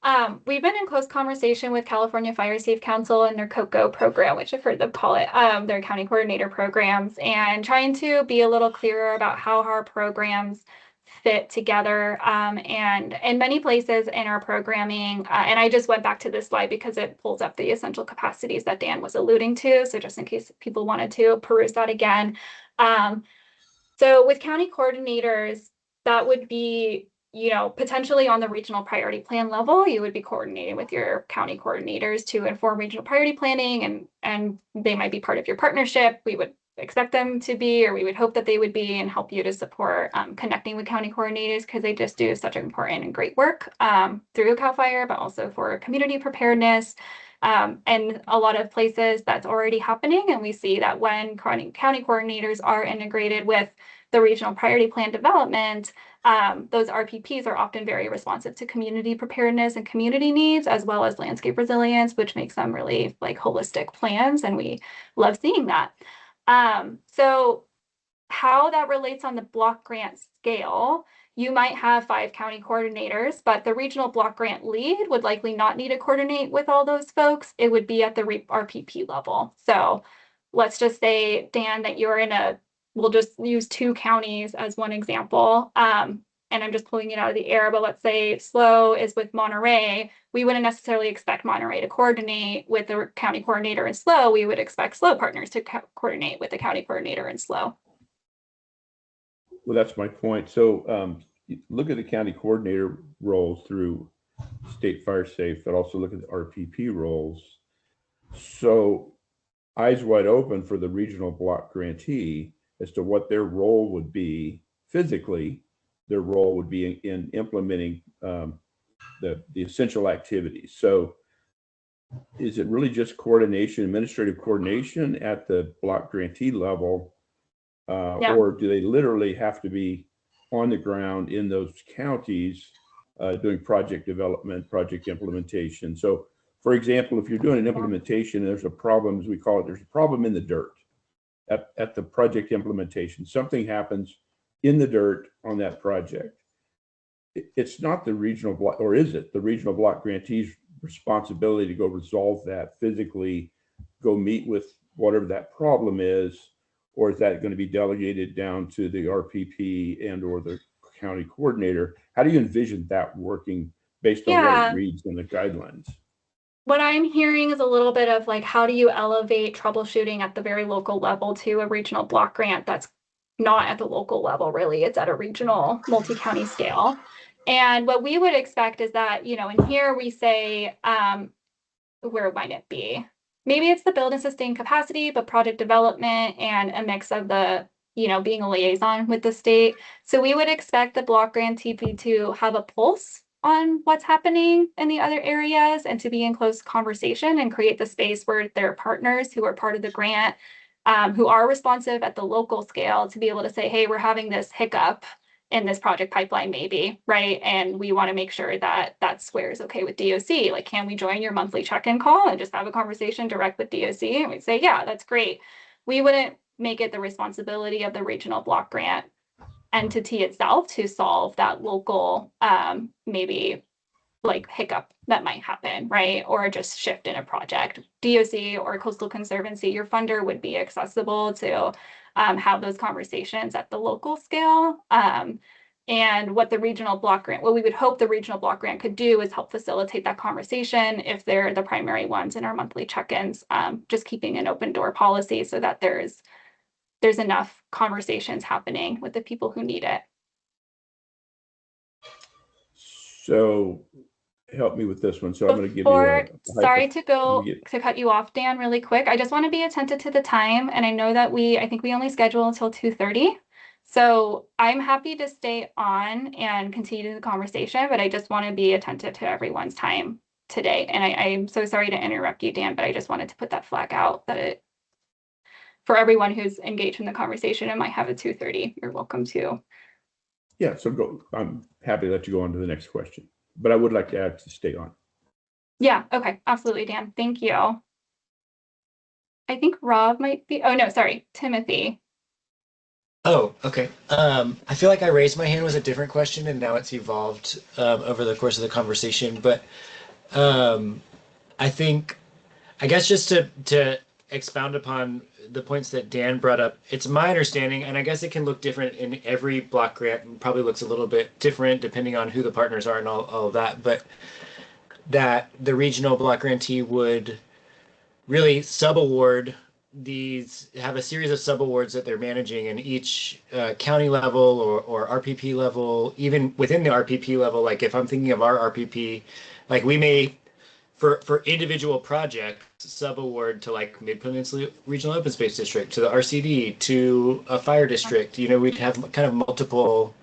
We've been in close conversation with California Fire Safe Council and their COCO program, which I've heard them call it, their county coordinator programs, and trying to be a little clearer about how our programs fit together. And in many places in our programming, and I just went back to this slide because it pulls up the essential capacities that Dan was alluding to. So just in case people wanted to peruse that again. So with county coordinators, that would be, you know, potentially on the regional priority plan level, you would be coordinating with your county coordinators to inform regional priority planning, and they might be part of your partnership. We would expect them to be, or we would hope that they would be, and help you to support connecting with county coordinators, because they just do such important and great work through CAL FIRE, but also for community preparedness. And a lot of places that's already happening. And we see that when county coordinators are integrated with the regional priority plan development, those RPPs are often very responsive to community preparedness and community needs, as well as landscape resilience, which makes them really like holistic plans. And we love seeing that. So how that relates on the block grant scale, you might have 5 county coordinators, but the regional block grant lead would likely not need to coordinate with all those folks. It would be at the RPP level. So let's just say, Dan, that you're we'll just use 2 counties as one example. And I'm just pulling it out of the air, but let's say SLO is with Monterey. We wouldn't necessarily expect Monterey to coordinate with the county coordinator in SLO. We would expect SLO partners to coordinate with the county coordinator in SLO. Well, that's my point. So look at the county coordinator roles through State Fire Safe, but also look at the RPP roles. So eyes wide open for the regional block grantee as to what their role would be physically. Their role would be in implementing the essential activities. So is it really just coordination, administrative coordination at the block grantee level? Yeah. Or do they literally have to be on the ground in those counties doing project development, project implementation? So, for example, if you're doing an implementation, there's a problem, as we call it, there's a problem in the dirt at the project implementation. Something happens in the dirt on that project. It's not the regional block, or is it the regional block grantee's responsibility to go resolve that physically, go meet with whatever that problem is? Or is that going to be delegated down to the RPP and or the county coordinator? How do you envision that working based on what it reads in the guidelines? What I'm hearing is a little bit of like, how do you elevate troubleshooting at the very local level to a regional block grant that's not at the local level, really? It's at a regional multi-county scale. And what we would expect is that, you know, in here we say, where might it be? Maybe it's the build and sustain capacity, but project development and a mix of the, you know, being a liaison with the state. So we would expect the block grantee to have a pulse on what's happening in the other areas and to be in close conversation and create the space where their partners who are part of the grant, who are responsive at the local scale, to be able to say, hey, we're having this hiccup in this project pipeline, maybe, right? And we want to make sure that that square is okay with DOC. Like, can we join your monthly check-in call and just have a conversation direct with DOC? And we'd say, yeah, that's great. We wouldn't make it the responsibility of the regional block grant entity itself to solve that local, maybe like hiccup that might happen, right? Or just shift in a project. DOC or Coastal Conservancy, your funder would be accessible to have those conversations at the local scale. And what the regional block grant, what we would hope the regional block grant could do is help facilitate that conversation if they're the primary ones in our monthly check-ins, just keeping an open door policy so that there's enough conversations happening with the people who need it. So help me with this one. So I'm going to give you sorry to cut you off, Dan, really quick. I just want to be attentive to the time. And I know that I think we only schedule until 2:30. So I'm happy to stay on and continue the conversation, but I just want to be attentive to everyone's time today. And I'm so sorry to interrupt you, Dan, but I just wanted to put that flag out that for everyone who's engaged in the conversation and might have a 2:30, you're welcome to. Yeah, so I'm happy to let you go on to the next question, but I would like to stay on. Yeah, okay, absolutely, Dan. Thank you. I think Rob might be, oh no, sorry, Timothy. Oh, okay. I feel like I raised my hand with a different question and now it's evolved over the course of the conversation. But I guess just to expound upon the points that Dan brought up, it's my understanding, and I guess it can look different in every block grant, and probably looks a little bit different depending on who the partners are and all of that, but that the regional block grantee would really sub-award have a series of subawards that they're managing, and each county level or RPP level, even within the RPP level, like if I'm thinking of our RPP, like we may, for individual projects, sub-award to like Mid-Peninsula Regional Open Space District, to the RCD, to a fire district. You know, we'd have kind of multiple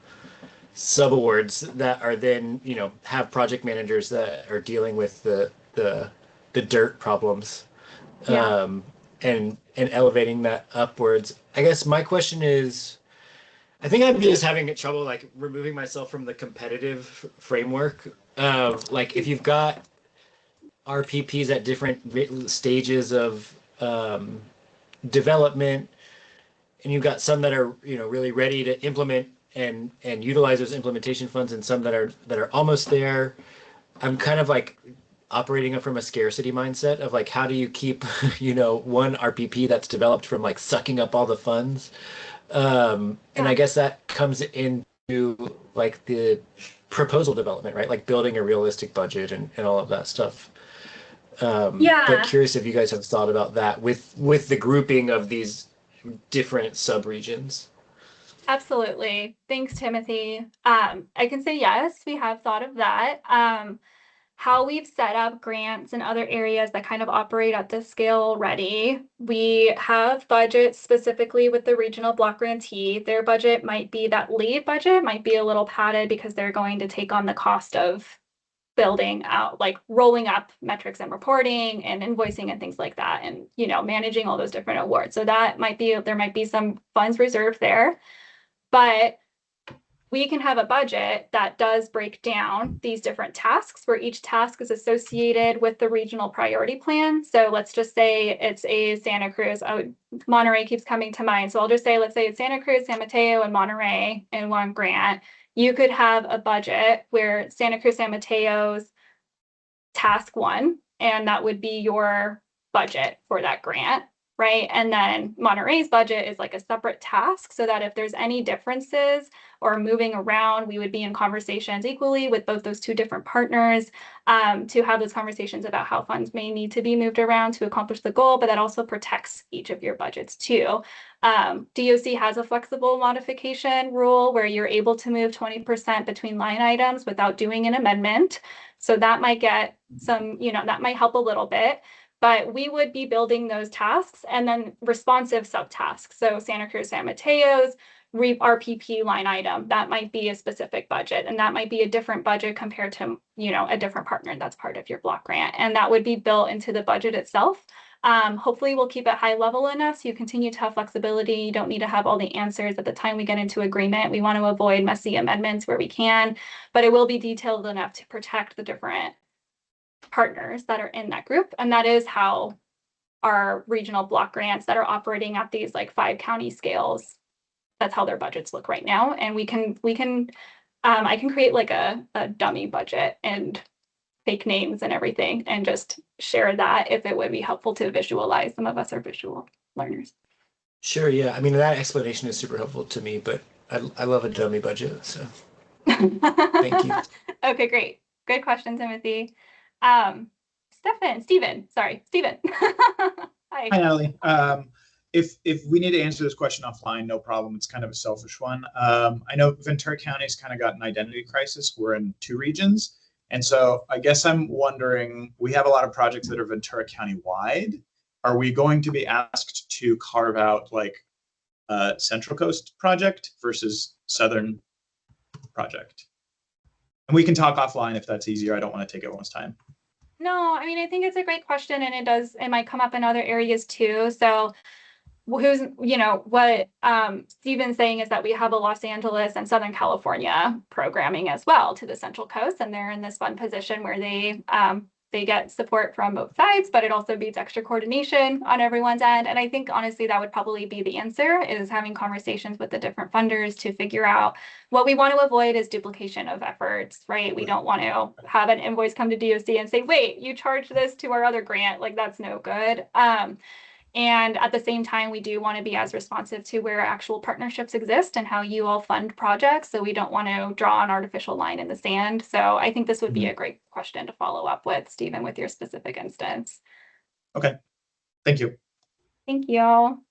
sub-awards that are then, you know, have project managers that are dealing with the dirt problems. Yeah. And elevating that upwards. I guess my question is, I think I'm just having trouble like removing myself from the competitive framework of like if you've got RPPs at different stages of development, and you've got some that are, you know, really ready to implement and utilize those implementation funds, and some that are almost there. I'm kind of like operating from a scarcity mindset of like, how do you keep, you know, one RPP that's developed from like sucking up all the funds? And I guess that comes into like the proposal development, right? Like building a realistic budget and all of that stuff. But curious if you guys have thought about that with the grouping of these different sub-regions. Absolutely. Thanks, Timothy. I can say yes, we have thought of that. How we've set up grants in other areas that kind of operate at this scale already. We have budgets specifically with the regional block grantee. Their budget might be, that lead budget might be a little padded because they're going to take on the cost of building out, like rolling up metrics and reporting and invoicing and things like that, and, you know, managing all those different awards. So that might be, there might be some funds reserved there, but we can have a budget that does break down these different tasks where each task is associated with the regional priority plan. So let's just say it's a Santa Cruz, Monterey keeps coming to mind. So I'll just say, let's say it's Santa Cruz, San Mateo, and Monterey in one grant. You could have a budget where Santa Cruz, San Mateo's task 1, and that would be your budget for that grant, right? And then Monterey's budget is like a separate task, so that if there's any differences or moving around, we would be in conversations equally with both those two different partners to have those conversations about how funds may need to be moved around to accomplish the goal, but that also protects each of your budgets too. DOC has a flexible modification rule where you're able to move 20% between line items without doing an amendment. So that might get some, you know, that might help a little bit. But we would be building those tasks and then responsive subtasks. So Santa Cruz, San Mateo's RPP line item, that might be a specific budget, and that might be a different budget compared to, you know, a different partner that's part of your block grant, and that would be built into the budget itself. Hopefully we'll keep it high level enough so you continue to have flexibility. You don't need to have all the answers at the time we get into agreement. We want to avoid messy amendments where we can, but it will be detailed enough to protect the different partners that are in that group. And that is how our regional block grants that are operating at these like 5 county scales, that's how their budgets look right now. And I can create like a dummy budget and fake names and everything and just share that if it would be helpful to visualize. Some of us are visual learners. Sure, yeah. I mean, that explanation is super helpful to me, but I love a dummy budget, so thank you. Okay, great. Good question, Timothy. Steven. Hi. Hi, Natalie. If we need to answer this question offline, no problem. It's kind of a selfish one. I know Ventura County's kind of got an identity crisis. We're in 2 regions. And so I guess I'm wondering, we have a lot of projects that are Ventura County wide. Are we going to be asked to carve out like a Central Coast project versus Southern project? And we can talk offline if that's easier. I don't want to take everyone's time. No, I mean, I think it's a great question, and it might come up in other areas too. So who's, you know, what Steven's saying is that we have a Los Angeles and Southern California programming as well to the Central Coast, and they're in this fun position where they get support from both sides, but it also beats extra coordination on everyone's end. And I think honestly that would probably be the answer, is having conversations with the different funders to figure out what we want to avoid is duplication of efforts, right? We don't want to have an invoice come to DOC and say, wait, you charged this to our other grant, like that's no good. And at the same time, we do want to be as responsive to where actual partnerships exist and how you all fund projects. So we don't want to draw an artificial line in the sand. So I think this would be a great question to follow up with, Stephen, with your specific instance. Okay, thank you. Thank you.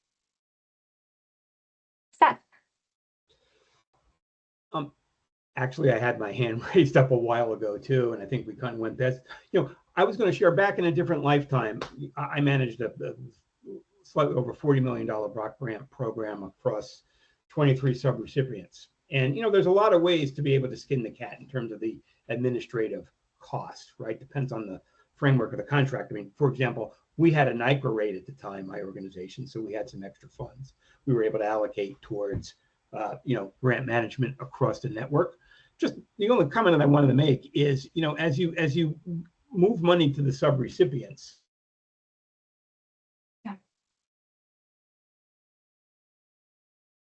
Seth. Actually, I had my hand raised up a while ago too, and I think we kind of went this. You know, I was going to share back in a different lifetime. I managed a slightly over $40 million block grant program across 23 subrecipients. And, there's a lot of ways to be able to skin the cat in terms of the administrative cost, right? Depends on the framework of the contract. I mean, for example, we had a NICRA rate at the time, my organization, so we had some extra funds we were able to allocate towards, grant management across the network. Just the only comment that I wanted to make is, as you move money to the subrecipients. Yeah.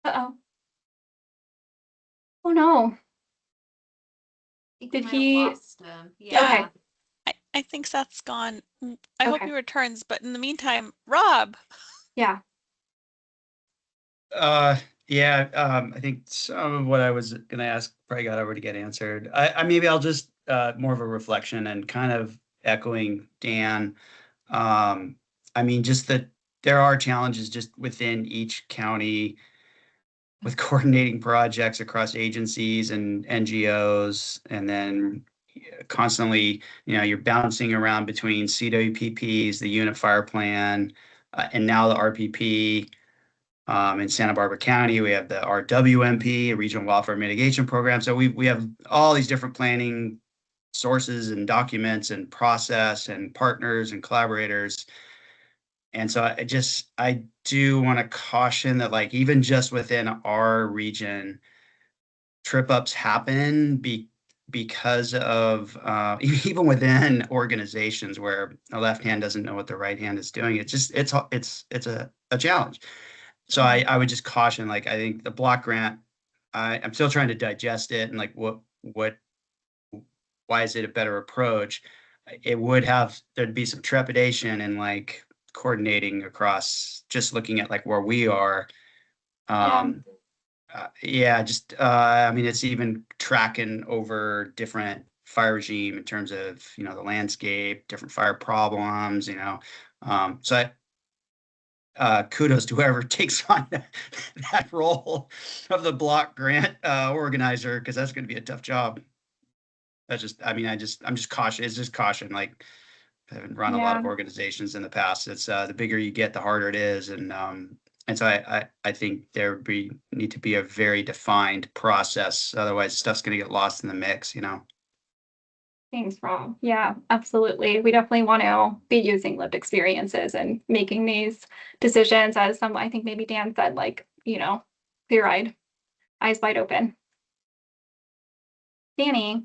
Uh-oh. Oh no. Did he? Yeah. Okay. I think Seth's gone. I hope Okay. he returns, but in the meantime, Rob. Yeah. Yeah, I think some of what I was going to ask probably got already get answered. Maybe I'll just more of a reflection and kind of echoing Dan. Just that there are challenges just within each county with coordinating projects across agencies and NGOs, and then constantly, you're bouncing around between CWPPs, the Unit Fire Plan, and now the RPP. In Santa Barbara County, we have the RWMP, a Regional Wildfire Mitigation Program. So we have all these different planning sources and documents and process and partners and collaborators. And so I do want to caution that, like, even just within our region, trip ups happen because of even within organizations where the left hand doesn't know what the right hand is doing. It's a challenge. So I would just caution, like, I think the block grant, I'm still trying to digest it, and like why is it a better approach? There'd be some trepidation in like coordinating across, just looking at like where we are. It's even tracking over different fire regime in terms of, the landscape, different fire problems, kudos to whoever takes on that role of the block grant organizer, because that's going to be a tough job. I'm just cautious. It's just caution. Like, I haven't run a lot of organizations in the past. It's the bigger you get, the harder it is. And so I think need to be a very defined process. Otherwise, stuff's going to get lost in the mix, Thanks, Rob. Yeah, absolutely. We definitely want to be using lived experiences and making these decisions, as I think maybe Dan said, like, clear-eyed, eyes wide open. Danny.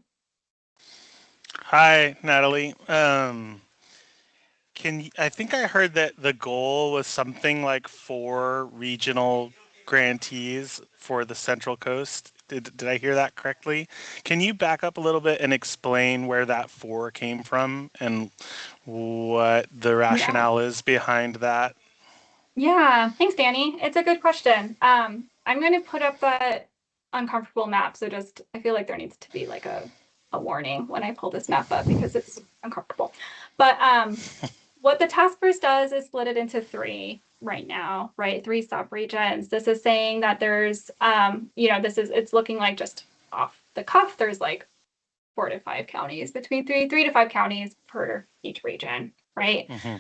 Hi, Natalie. I think I heard that the goal was something like 4 regional grantees for the Central Coast. Did I hear that correctly? Can you back up a little bit and explain where that 4 came from and what the rationale is behind that? Yeah, thanks, Danny. It's a good question. I'm going to put up that uncomfortable map. So I feel like there needs to be like a warning when I pull this map up because it's uncomfortable. But what the task force does is split it into 3 right now, right? 3 sub-regions. This is saying that there's, it's looking like just off the cuff, there's like 4 to 5 counties, between 3 to 5 counties per each region, right? Mm-hmm.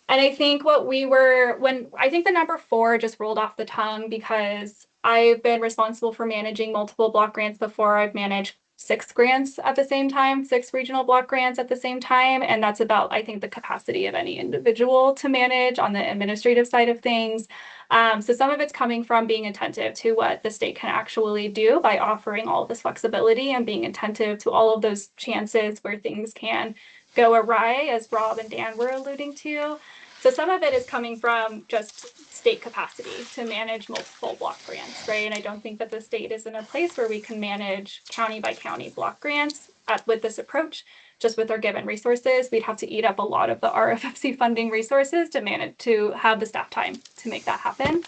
And I think I think the number 4 just rolled off the tongue because I've been responsible for managing multiple block grants before. I've managed 6 grants at the same time, 6 regional block grants at the same time. And that's about, I think, the capacity of any individual to manage on the administrative side of things. So some of it's coming from being attentive to what the state can actually do by offering all of this flexibility and being attentive to all of those chances where things can go awry, as Rob and Dan were alluding to. So some of it is coming from just state capacity to manage multiple block grants, right? And I don't think that the state is in a place where we can manage county by county block grants with this approach. Just with our given resources, we'd have to eat up a lot of the RFFC funding resources to have the staff time to make that happen.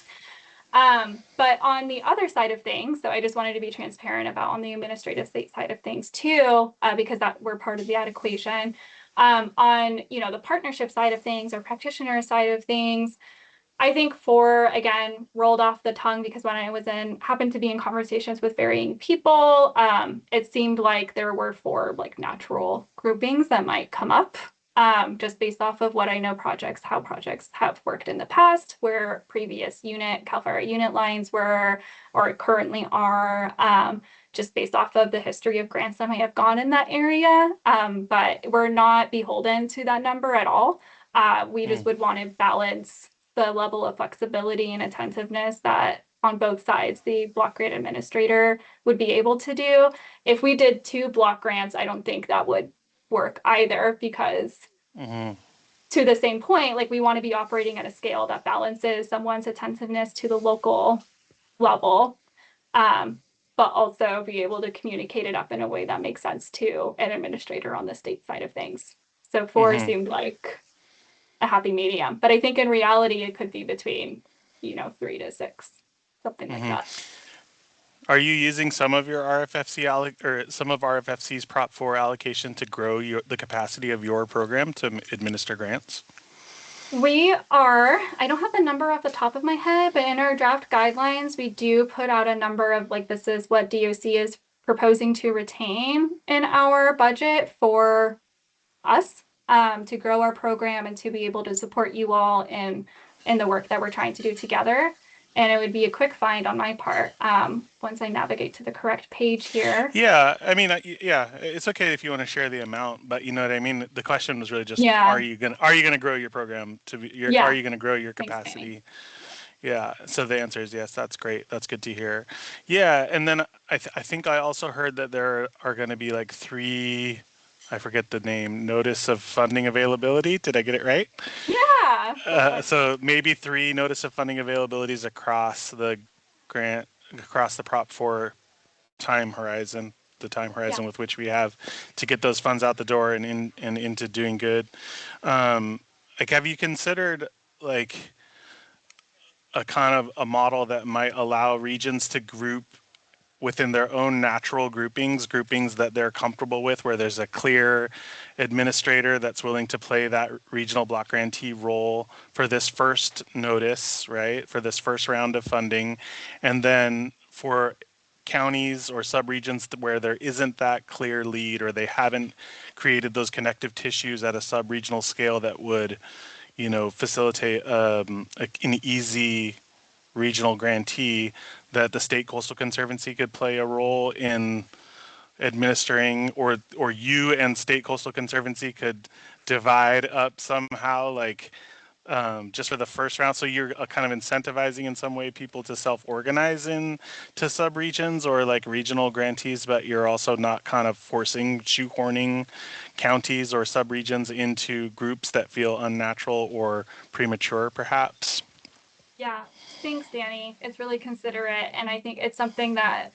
But on the other side of things, so I just wanted to be transparent about on the administrative state side of things too, because we're part of that equation. On the partnership side of things or practitioner side of things, I think 4 again rolled off the tongue because when I happened to be in conversations with varying people, it seemed like there were 4 like natural groupings that might come up just based off of what I know how projects have worked in the past, where previous CAL FIRE unit lines were or currently are, just based off of the history of grants that may have gone in that area. But we're not beholden to that number at all. We just would want to balance the level of flexibility and attentiveness that on both sides the block grant administrator would be able to do. If we did 2 block grants, I don't think that would work either, because to the same point, like, we want to be operating at a scale that balances someone's attentiveness to the local level, but also be able to communicate it up in a way that makes sense to an administrator on the state side of things. So 4 seemed like a happy medium, but I think in reality it could be between 3 to 6, something like that. Are you using some of your RFFC or some of RFFC's Prop 4 allocation to grow the capacity of your program to administer grants? We are, I don't have the number off the top of my head, but in our draft guidelines, we do put out a number of, like, this is what DOC is proposing to retain in our budget for us, to grow our program and to be able to support you all in the work that we're trying to do together. And it would be a quick find on my part, once I navigate to the correct page here. Yeah, I mean, yeah, it's okay if you want to share the amount, but you know what I mean. The question was really just, Yeah. are you gonna grow your program to be? Yeah. Are you gonna grow your Thanks, capacity? Yeah. So the answer is yes. That's great. That's good to hear. Yeah, and then I think I also heard that there are going to be like 3. I forget the name, notice of funding availability. Did I get it right? Yeah. So maybe 3 notice of funding availabilities across the grant, across the Prop 4 time horizon, the time horizon with which we have to get those funds out the door and into doing good. Like, have you considered like a kind of a model that might allow regions to group within their own natural groupings that they're comfortable with, where there's a clear administrator that's willing to play that regional block grantee role for this first notice, right? For this first round of funding. And then for counties or subregions where there isn't that clear lead, or they haven't created those connective tissues at a sub-regional scale that would, facilitate an easy regional grantee, that the State Coastal Conservancy could play a role in administering, or you and State Coastal Conservancy could divide up somehow, like, just for the first round. So you're kind of incentivizing in some way people to self-organize into subregions or like regional grantees, but you're also not kind of shoehorning counties or subregions into groups that feel unnatural or premature, perhaps. Yeah, thanks, Danny. It's really considerate, and I think it's something that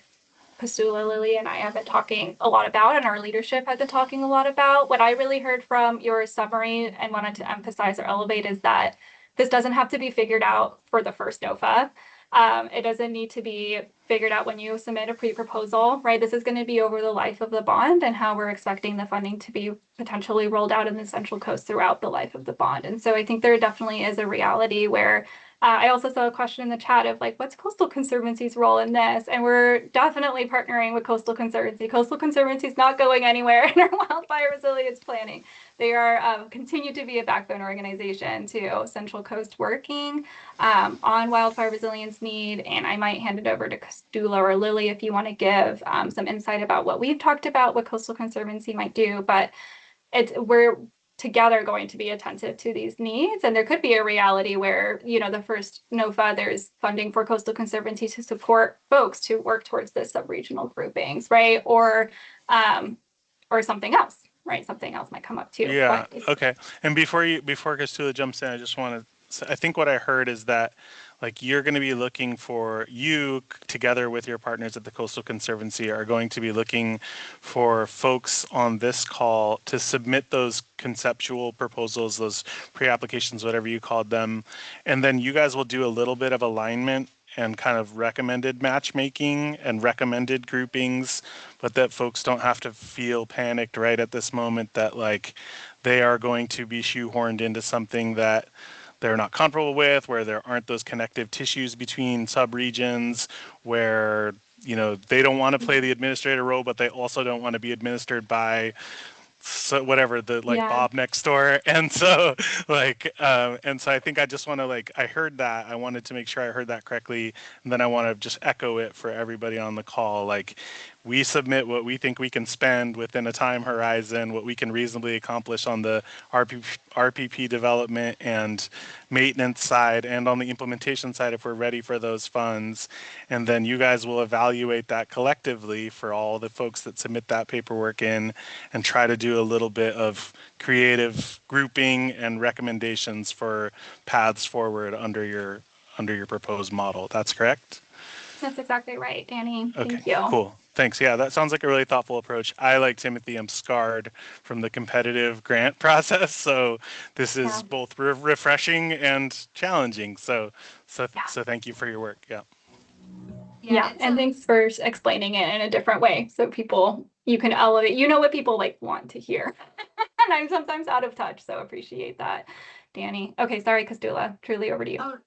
Pastula, Lily, and I have been talking a lot about, and our leadership has been talking a lot about. What I really heard from your summary and wanted to emphasize or elevate is that this doesn't have to be figured out for the first NOFA. It doesn't need to be figured out when you submit a pre-proposal, right? This is going to be over the life of the bond and how we're expecting the funding to be potentially rolled out in the Central Coast throughout the life of the bond. And so I think there definitely is a reality where I also saw a question in the chat of like, what's Coastal Conservancy's role in this? And we're definitely partnering with Coastal Conservancy. Coastal Conservancy is not going anywhere in our wildfire resilience planning. They are continue to be a backbone organization to Central Coast working on wildfire resilience need. And I might hand it over to Pastula or Lily if you want to give some insight about what we've talked about, what Coastal Conservancy might do. But we're together going to be attentive to these needs, and there could be a reality where the first NOFA, there's funding for Coastal Conservancy to support folks to work towards the sub-regional groupings, right? Or something else, right? Something else might come up too. Yeah. Okay. And before Castula jumps in, I just want to. I think what I heard is that, like, you're going to be looking for, you together with your partners at the Coastal Conservancy are going to be looking for folks on this call to submit those conceptual proposals, those pre-applications, whatever you called them. And then you guys will do a little bit of alignment and kind of recommended matchmaking and recommended groupings, but that folks don't have to feel panicked right at this moment that like they are going to be shoehorned into something that they're not comfortable with, where there aren't those connective tissues between subregions, where they don't want to play the administrator role, but they also don't want to be administered by so whatever the like Yeah. Bob next door, and so I think I just want to like I heard that I wanted to make sure I heard that correctly, and then I want to just echo it for everybody on the call. Like, we submit what we think we can spend within a time horizon, what we can reasonably accomplish on the RPP development and maintenance side, and on the implementation side if we're ready for those funds. And then you guys will evaluate that collectively for all the folks that submit that paperwork in, and try to do a little bit of creative grouping and recommendations for paths forward under your proposed model. That's correct? That's exactly right, Danny. Okay, Thank you. cool. Thanks. Yeah, that sounds like a really thoughtful approach. I, like Timothy, am scarred from the competitive grant process, so this is Yeah. both refreshing and challenging. So Yeah. thank you for your work. Yeah. Yeah, it's and thanks for explaining it in a different way so you can elevate, what people like want to hear. And I'm sometimes out of touch, so appreciate that, Danny. Okay, sorry, Kastula, truly over to you. Oh,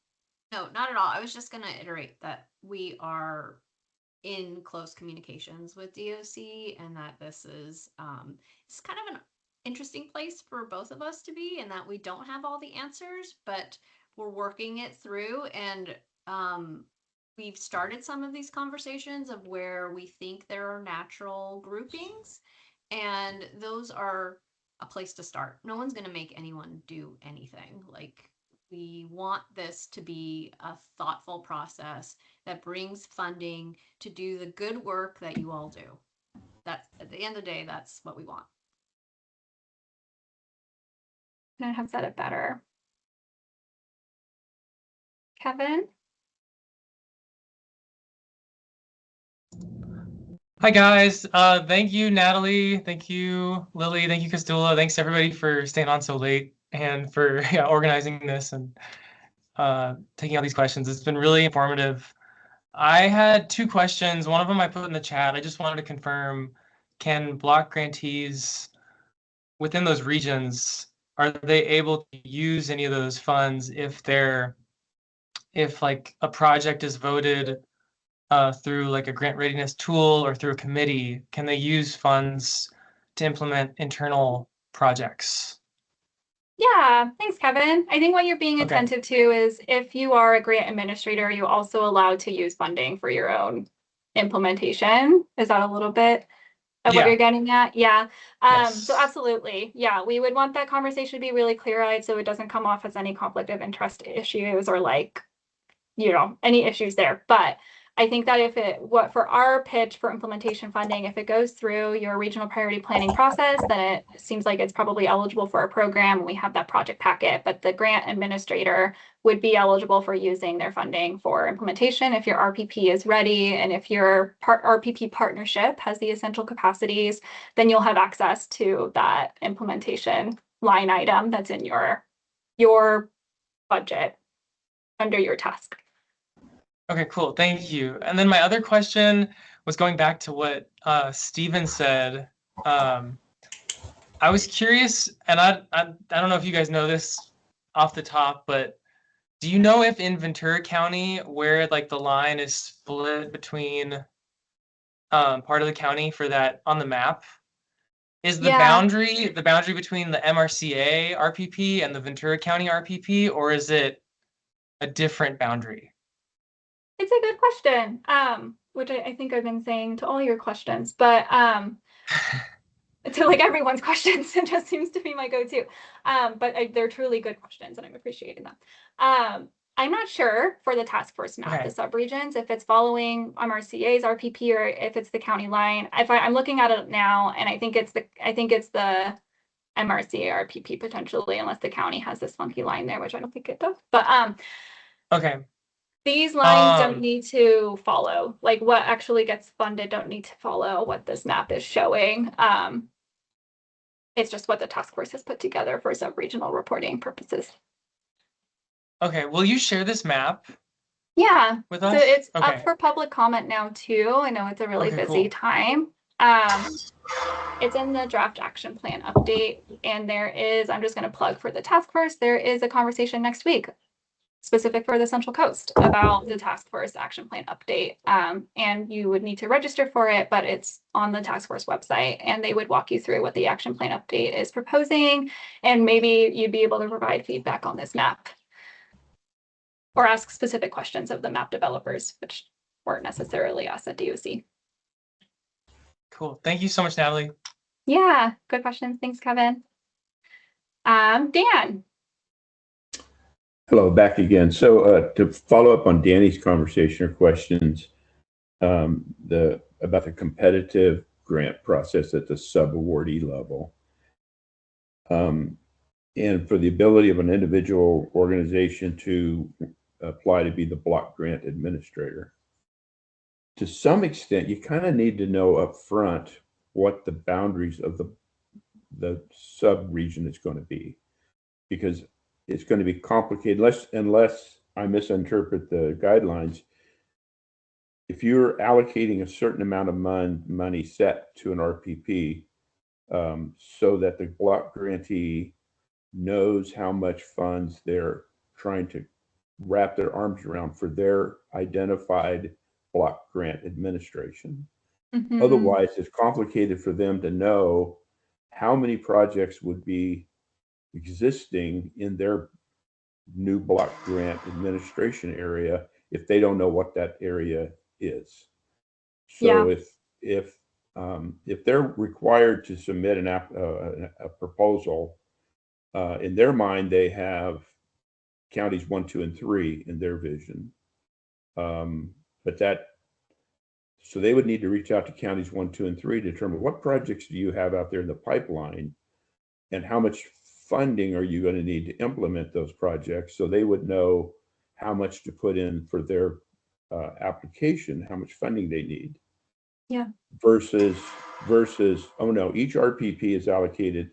no, not at all. I was just going to iterate that we are in close communications with DOC, and that this is it's kind of an interesting place for both of us to be, and that we don't have all the answers, but we're working it through. And we've started some of these conversations of where we think there are natural groupings, and those are a place to start. No one's going to make anyone do anything. Like, we want this to be a thoughtful process that brings funding to do the good work that you all do. That's, at the end of the day, that's what we want. Can I have said it better? Kevin? Hi guys, thank you Natalie, thank you Lily, thank you Kristula, thanks everybody for staying on so late and for organizing this and taking all these questions. It's been really informative. I had two questions. One of them I put in the chat. I just wanted to confirm, can block grantees within those regions, are they able to use any of those funds if like a project is voted through like a grant readiness tool or through a committee? Can they use funds to implement internal projects? Yeah, thanks, Kevin. I think what you're being Okay. attentive to is if you are a grant administrator, you're also allowed to use funding for your own implementation. Is that a little bit of what Yeah. you're getting at? Yeah. Yes. So absolutely. Yeah, we would want that conversation to be really clear-eyed so it doesn't come off as any conflict of interest issues or like, any issues there. But I think that for our pitch for implementation funding, if it goes through your regional priority planning process, then it seems like it's probably eligible for a program, and we have that project packet. But the grant administrator would be eligible for using their funding for implementation if your RPP is ready, and if your RPP partnership has the essential capacities, then you'll have access to that implementation line item that's in your budget under your task. Okay, cool. Thank you. And then my other question was going back to what Steven said. I was curious, and I don't know if you guys know this off the top, but do you know if in Ventura County, where like the line is split between part of the county for that on the map, is the boundary between the MRCA RPP and the Ventura County RPP, or is it a different boundary? It's a good question, which I think I've been saying to all your questions, but to like everyone's questions, it just seems to be my go-to. But they're truly good questions, and I'm appreciating them. I'm not sure for the task force map, the subregions, if it's following MRCA's RPP or if it's the county line. I'm looking at it now, and I think it's the MRCA RPP potentially, unless the county has this funky line there, which I don't think it does. But okay. These lines don't need to follow, like what actually gets funded don't need to follow what this map is showing. It's just what the task force has put together for sub-regional reporting purposes. Okay, will you share this map? Yeah, with so us? it's up for public comment now too. I know it's a really busy time. It's in the draft action plan update, and I'm just going to plug for the task force. There is a conversation next week specific for the Central Coast about the task force action plan update. And you would need to register for it, but it's on the task force website, and they would walk you through what the action plan update is proposing, and maybe you'd be able to provide feedback on this map or ask specific questions of the map developers, which weren't necessarily us at DOC. Cool. Thank you so much, Natalie. Yeah, good questions. Thanks, Kevin. Dan. Hello, back again. So to follow up on Danny's conversation or questions, about the competitive grant process at the sub-awardee level, and for the ability of an individual organization to apply to be the block grant administrator. To some extent, you kind of need to know up front what the boundaries of the sub-region is going to be, because it's going to be complicated unless I misinterpret the guidelines. If you're allocating a certain amount of money set to an RPP, so that the block grantee knows how much funds they're trying to wrap their arms around for their identified block grant administration. Mm-hmm. Otherwise, it's complicated for them to know how many projects would be existing in their new block grant administration area if they don't know what that area is. So if they're required to submit a proposal, in their mind they have counties 1, 2, and 3 in their vision, so they would need to reach out to counties 1, 2, and 3 to determine what projects do you have out there in the pipeline, and how much funding are you going to need to implement those projects, so they would know how much to put in for their application, how much funding they need. Yeah. Versus, oh no, each RPP is allocated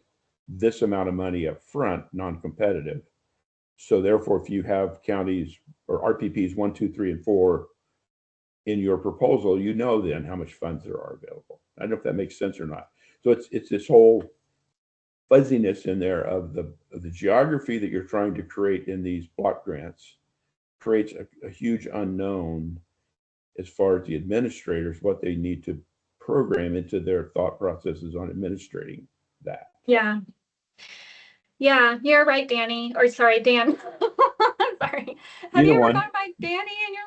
this amount of money up front, non-competitive. So therefore, if you have counties or RPPs 1, 2, 3, and 4 in your proposal, you know then how much funds there are available. I don't know if that makes sense or not. So it's this whole fuzziness in there of the geography that you're trying to create in these block grants creates a huge unknown as far as the administrators, what they need to program into their thought processes on administrating that. Yeah. Yeah, you're right, Danny. Or sorry, Dan. Sorry. Have you ever gone by Danny in your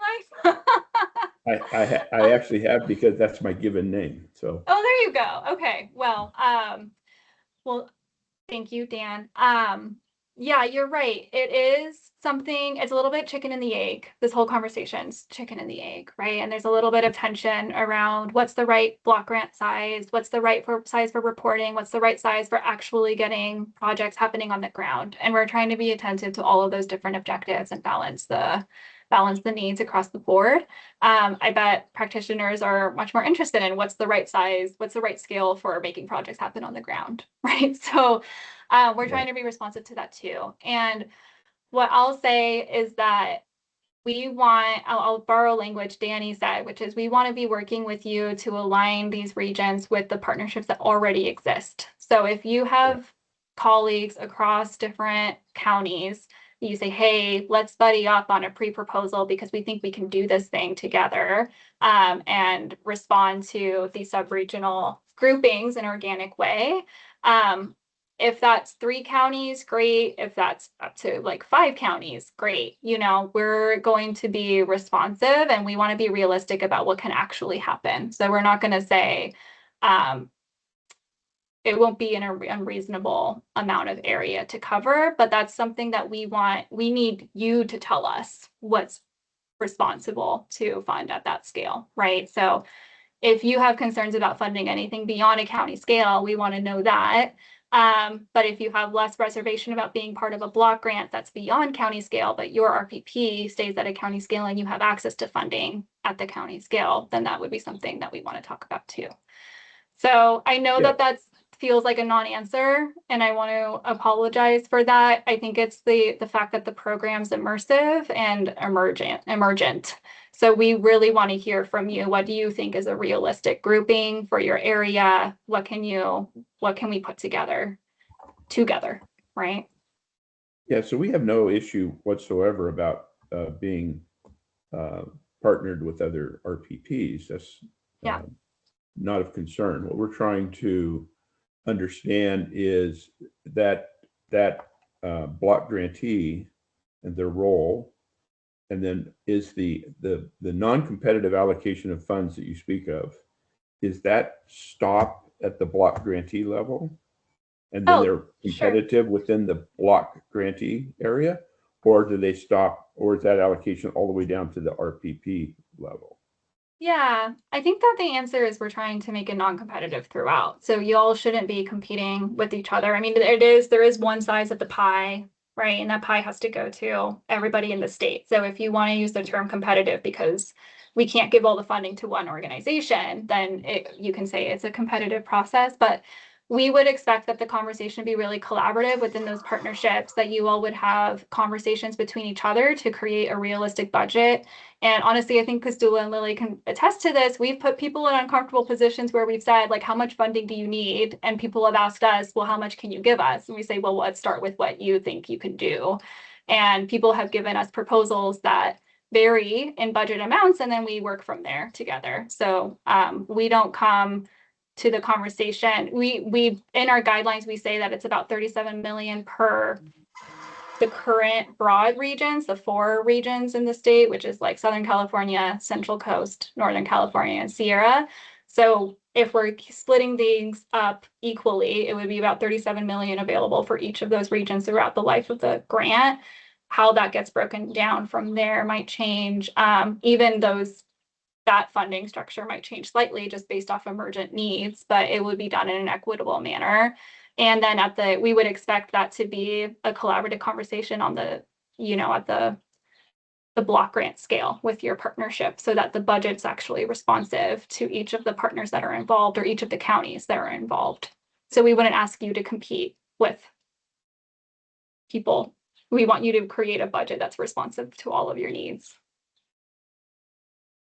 life? I actually have, because that's my given name. So. Oh, there you go. Okay. Well, thank you, Dan. Yeah, you're right. It is something, it's a little bit chicken and the egg. This whole conversation's chicken and the egg, right? And there's a little bit of tension around what's the right block grant size, what's the right size for reporting, what's the right size for actually getting projects happening on the ground. And we're trying to be attentive to all of those different objectives and balance the needs across the board. I bet practitioners are much more interested in what's the right size, what's the right scale for making projects happen on the ground, right? So we're trying to be responsive to that too. And what I'll say is that I'll borrow language Danny said, which is we want to be working with you to align these regions with the partnerships that already exist. So if you have colleagues across different counties, you say, hey, let's buddy up on a pre-proposal because we think we can do this thing together, and respond to these sub-regional groupings in an organic way. If that's 3 counties, great. If that's up to like 5 counties, great. You know, we're going to be responsive and we want to be realistic about what can actually happen. So we're not going to say it won't be an unreasonable amount of area to cover, but that's something that we need you to tell us what's responsible to fund at that scale, right? So if you have concerns about funding anything beyond a county scale, we want to know that. But if you have less reservation about being part of a block grant that's beyond county scale, but your RPP stays at a county scale and you have access to funding at the county scale, then that would be something that we want to talk about too. So I know that feels like a non-answer, and I want to apologize for that. I think it's the fact that the program's immersive and emergent. So we really want to hear from you. What do you think is a realistic grouping for your area? What can we put together, right? Yeah, so we have no issue whatsoever about being partnered with other RPPs. That's not of concern. What we're trying to understand is that block grantee and their role, and then is the non-competitive allocation of funds that you speak of, is that stop at the block grantee level, and then they're competitive within the block grantee area, or do they stop, or is that allocation all the way down to the RPP level? Yeah, I think that the answer is we're trying to make it non-competitive throughout. So you all shouldn't be competing with each other. I mean, there is one size of the pie, right? And that pie has to go to everybody in the state. So if you want to use the term competitive because we can't give all the funding to one organization, then you can say it's a competitive process. But we would expect that the conversation be really collaborative within those partnerships, that you all would have conversations between each other to create a realistic budget. And honestly, I think Kastula and Lily can attest to this. We've put people in uncomfortable positions where we've said, like, how much funding do you need? And people have asked us, well, how much can you give us? And we say, well, let's start with what you think you can do. And people have given us proposals that vary in budget amounts, and then we work from there together. So we don't come to the conversation. We in our guidelines, we say that it's about 37 million per the current broad regions, the 4 regions in the state, which is like Southern California, Central Coast, Northern California, and Sierra. So if we're splitting things up equally, it would be about 37 million available for each of those regions throughout the life of the grant. How that gets broken down from there might change. Even that funding structure might change slightly just based off emergent needs, but it would be done in an equitable manner. And then we would expect that to be a collaborative conversation on at the block grant scale with your partnership, so that the budget's actually responsive to each of the partners that are involved, or each of the counties that are involved. So we wouldn't ask you to compete with people. We want you to create a budget that's responsive to all of your needs.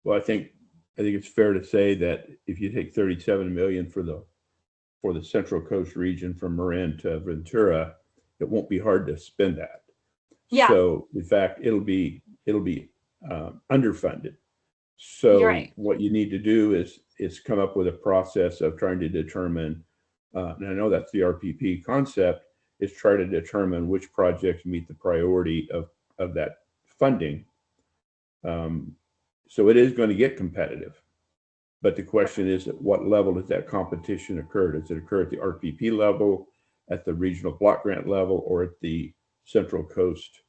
Well, I think it's fair to say that if you take 37 million for the Central Coast region from Marin to Ventura, it won't be hard to spend that. Yeah. So in fact, it'll be underfunded. So what you need to do is come up with a process of trying to determine, and I know that's the RPP concept, is try to determine which projects meet the priority of that funding. So it is going to get competitive, but the question is, at what level does that competition occur? Does it occur at the RPP level, at the regional block grant level, or at the Central Coast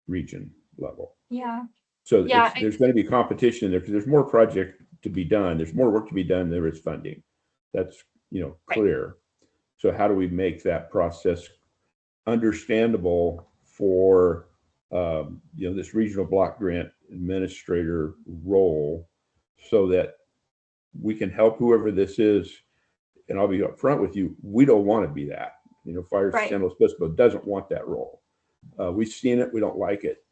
region level? Yeah. So there's going to be competition there because there's more project to be done. There's more work to be done than there is funding. That's clear. So how do we make that process understandable for this regional block grant administrator role, so that we can help whoever this is? And I'll be upfront with you, we don't want to be that. Fire San Luis Obispo doesn't want that role. We've seen it, we don't like it,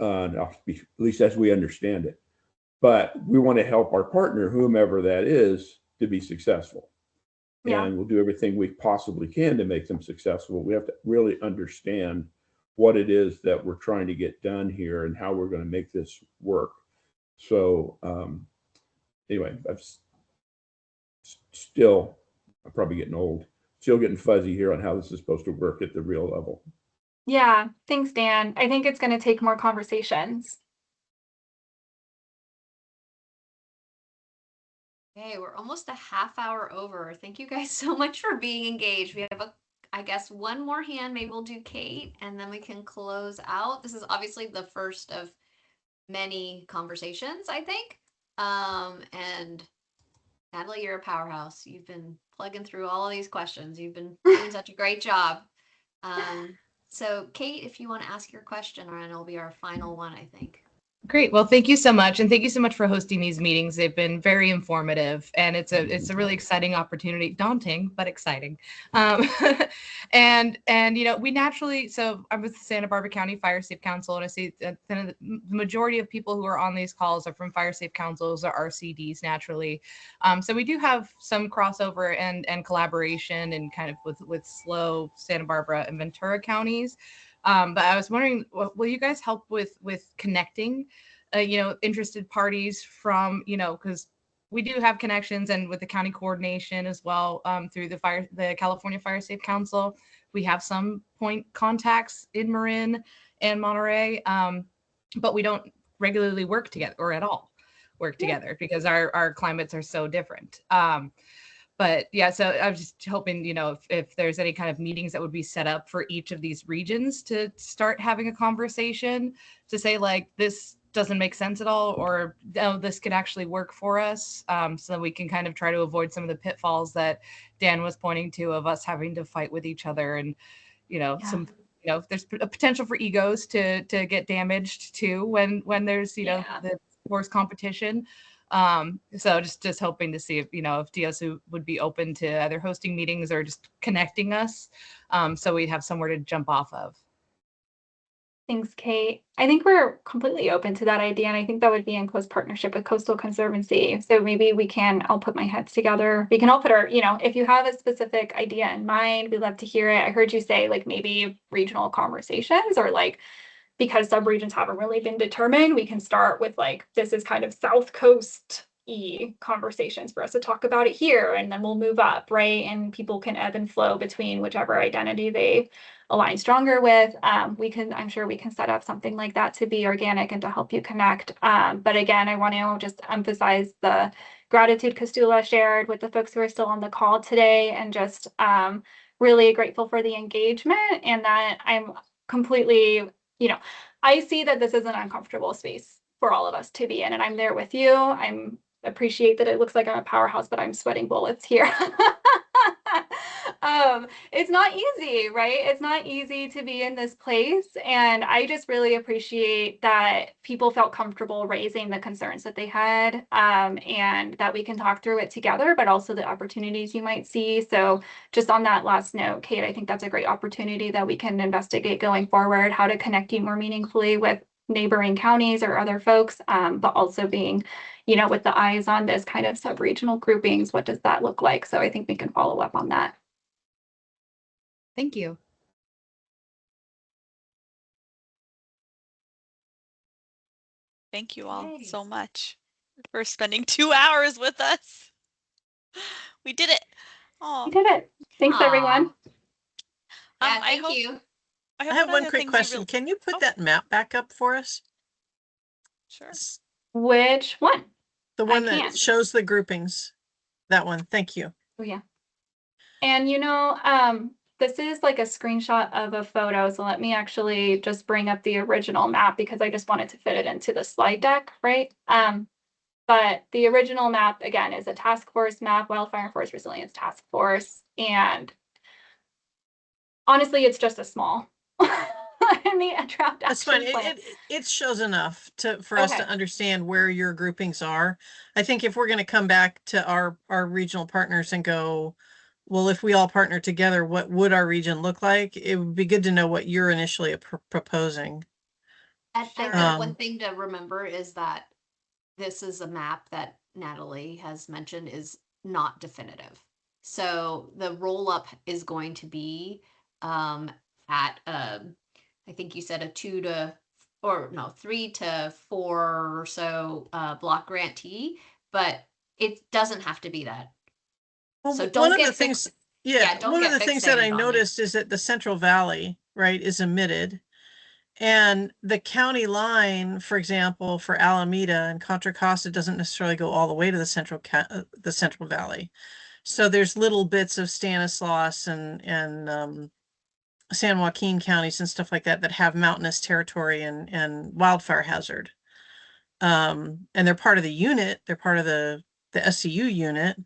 at least as we understand it. But we want to help our partner, whomever that is, to be successful. Yeah. And we'll do everything we possibly can to make them successful. We have to really understand what it is that we're trying to get done here and how we're going to make this work. So anyway, I'm probably getting old, still getting fuzzy here on how this is supposed to work at the real level. Yeah, thanks, Dan. I think it's going to take more conversations. Okay, we're almost a half hour over. Thank you guys so much for being engaged. We have I guess one more hand. Maybe we'll do Kate, and then we can close out. This is obviously the first of many conversations, I think. And Natalie, you're a powerhouse. You've been plugging through all of these questions. You've been doing such a great job. So Kate, if you want to ask your question, and it'll be our final one, I think. Great. Well, thank you so much. And thank you so much for hosting these meetings. They've been very informative, and it's a really exciting opportunity, daunting, but exciting. And we naturally, so I'm with the Santa Barbara County Fire Safe Council, and I see that the majority of people who are on these calls are from Fire Safe Councils or RCDs naturally. So we do have some crossover and collaboration and kind of with SLO, Santa Barbara and Ventura counties. But I was wondering, will you guys help with connecting, interested parties from, because we do have connections, and with the county coordination as well, through the California Fire Safe Council, we have some point contacts in Marin and Monterey, but we don't regularly work together or at all work together because our climates are so different. But yeah, so I was just hoping, if there's any kind of meetings that would be set up for each of these regions to start having a conversation to say, like, this doesn't make sense at all, or no, this could actually work for us, so that we can kind of try to avoid some of the pitfalls that Dan was pointing to of us having to fight with each other, and there's a potential for egos to get damaged too when there's the force competition. So just hoping to see if DSU would be open to either hosting meetings or just connecting us, so we'd have somewhere to jump off of. Thanks, Kate. I think we're completely open to that idea, and I think that would be in close partnership with Coastal Conservancy. So maybe I'll put my heads together. We can all put our, if you have a specific idea in mind, we'd love to hear it. I heard you say like maybe regional conversations, or like, because subregions haven't really been determined, we can start with like, this is kind of South Coast conversations for us to talk about it here, and then we'll move up, right? And people can ebb and flow between whichever identity they align stronger with. I'm sure we can set up something like that to be organic and to help you connect. But again, I want to just emphasize the gratitude Costula shared with the folks who are still on the call today, and just really grateful for the engagement, and that I'm completely, I see that this is an uncomfortable space for all of us to be in, and I'm there with you. I'm appreciate that it looks like I'm a powerhouse, but I'm sweating bullets here. It's not easy, right? It's not easy to be in this place. And I just really appreciate that people felt comfortable raising the concerns that they had, and that we can talk through it together, but also the opportunities you might see. So just on that last note, Kate, I think that's a great opportunity that we can investigate going forward, how to connect you more meaningfully with neighboring counties or other folks, but also being, with the eyes on this kind of sub-regional groupings, what does that look like? So I think we can follow up on that. Thank you. Thank you all so much for spending 2 hours with us. We did it. Oh, we did it. Thanks, everyone. Yeah, thank you. I have one quick question. Can you put that map back up for us? Sure. Which one? The one that shows the groupings. That one. Thank you. Oh, yeah. And this is like a screenshot of a photo. So let me actually just bring up the original map, because I just wanted to fit it into the slide deck, right? But the original map, again, is a task force map, Wildfire and Forest Resilience Task Force. And honestly, it's just a small in the draft. That's fine. It shows enough for us to understand where your groupings are. I think if we're going to come back to our regional partners and go, well, if we all partner together, what would our region look like? It would be good to know what you're initially proposing. I think one thing to remember is that this is a map that Natalie has mentioned is not definitive. So the roll up is going to be at I think you said a 3 to 4 or so block grantee, but it doesn't have to be that. Well, so don't get fixed. Yeah, one of the things that I noticed is that the Central Valley, right, is emitted, and the county line, for example, for Alameda and Contra Costa doesn't necessarily go all the way to the Central Valley. So there's little bits of Stanislaus and San Joaquin counties and stuff like that have mountainous territory and wildfire hazard. And they're part of the unit. They're part of the SCU unit.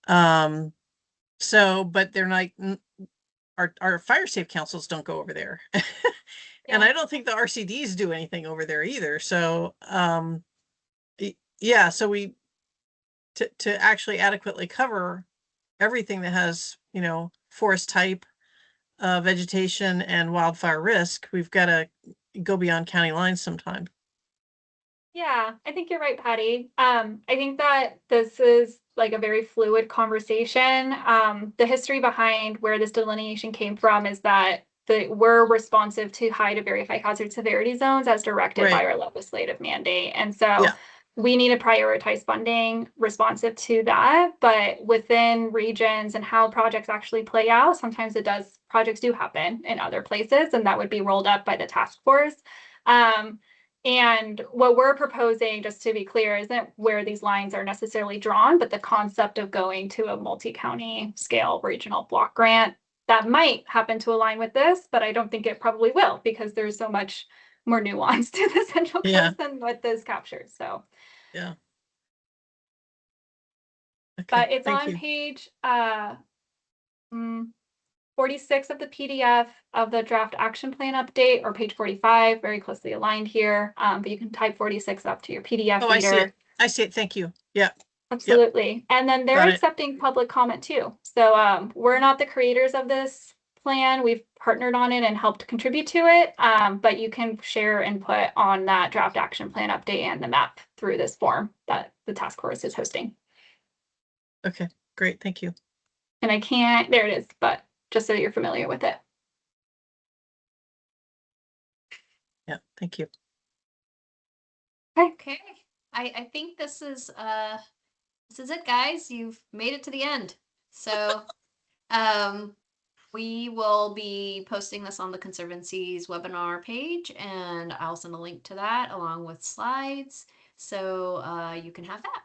But they're like, our fire safe councils don't go over there. And I don't think the RCDs do anything over there either. So, so we, to actually adequately cover everything that has, forest type, vegetation and wildfire risk, we've got to go beyond county lines sometime. Yeah, I think you're right, Patty. I think that this is like a very fluid conversation. The history behind where this delineation came from is that we're responsive to high to very high hazard severity zones as directed by Right. our legislative mandate. And so Yeah. we need to prioritize funding responsive to that, but within regions and how projects actually play out, sometimes projects do happen in other places, and that would be rolled up by the task force. And what we're proposing, just to be clear, isn't where these lines are necessarily drawn, but the concept of going to a multi-county scale regional block grant that might happen to align with this, but I don't think it probably will, because there's so much more nuance to the Central Coast than what this captures. So yeah. Okay, but it's thank on you. page 46 of the PDF of the draft action plan update, or page 45, very closely aligned here. But you can type 46 up to your PDF Oh, I see reader. it. I see it. Thank you. Yeah. Absolutely. And then they're Got it. accepting public comment too. So we're not the creators of this plan. We've partnered on it and helped contribute to it. But you can share input on that draft action plan update and the map through this form that the task force is hosting. Okay, great. Thank you. And I can't, there it is, but just so you're familiar with it. Yeah, thank you. Okay. I think this is it, guys. You've made it to the end. So we will be posting this on the Conservancy's webinar page, and I'll send a link to that along with slides, so you can have that.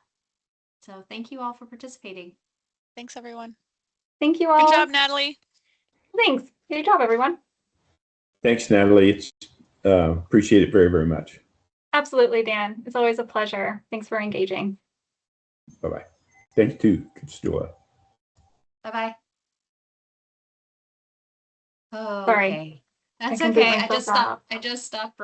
So thank you all for participating. Thanks, everyone. Thank you all. Good job, Natalie. Thanks. Good job, everyone. Thanks, Natalie. It's appreciate it very, very much. Absolutely, Dan. It's always a pleasure. Thanks for engaging. Bye-bye. Thanks to Stula. Bye-bye. Oh, Sorry. okay. That's I can boot okay. myself off. I just stopped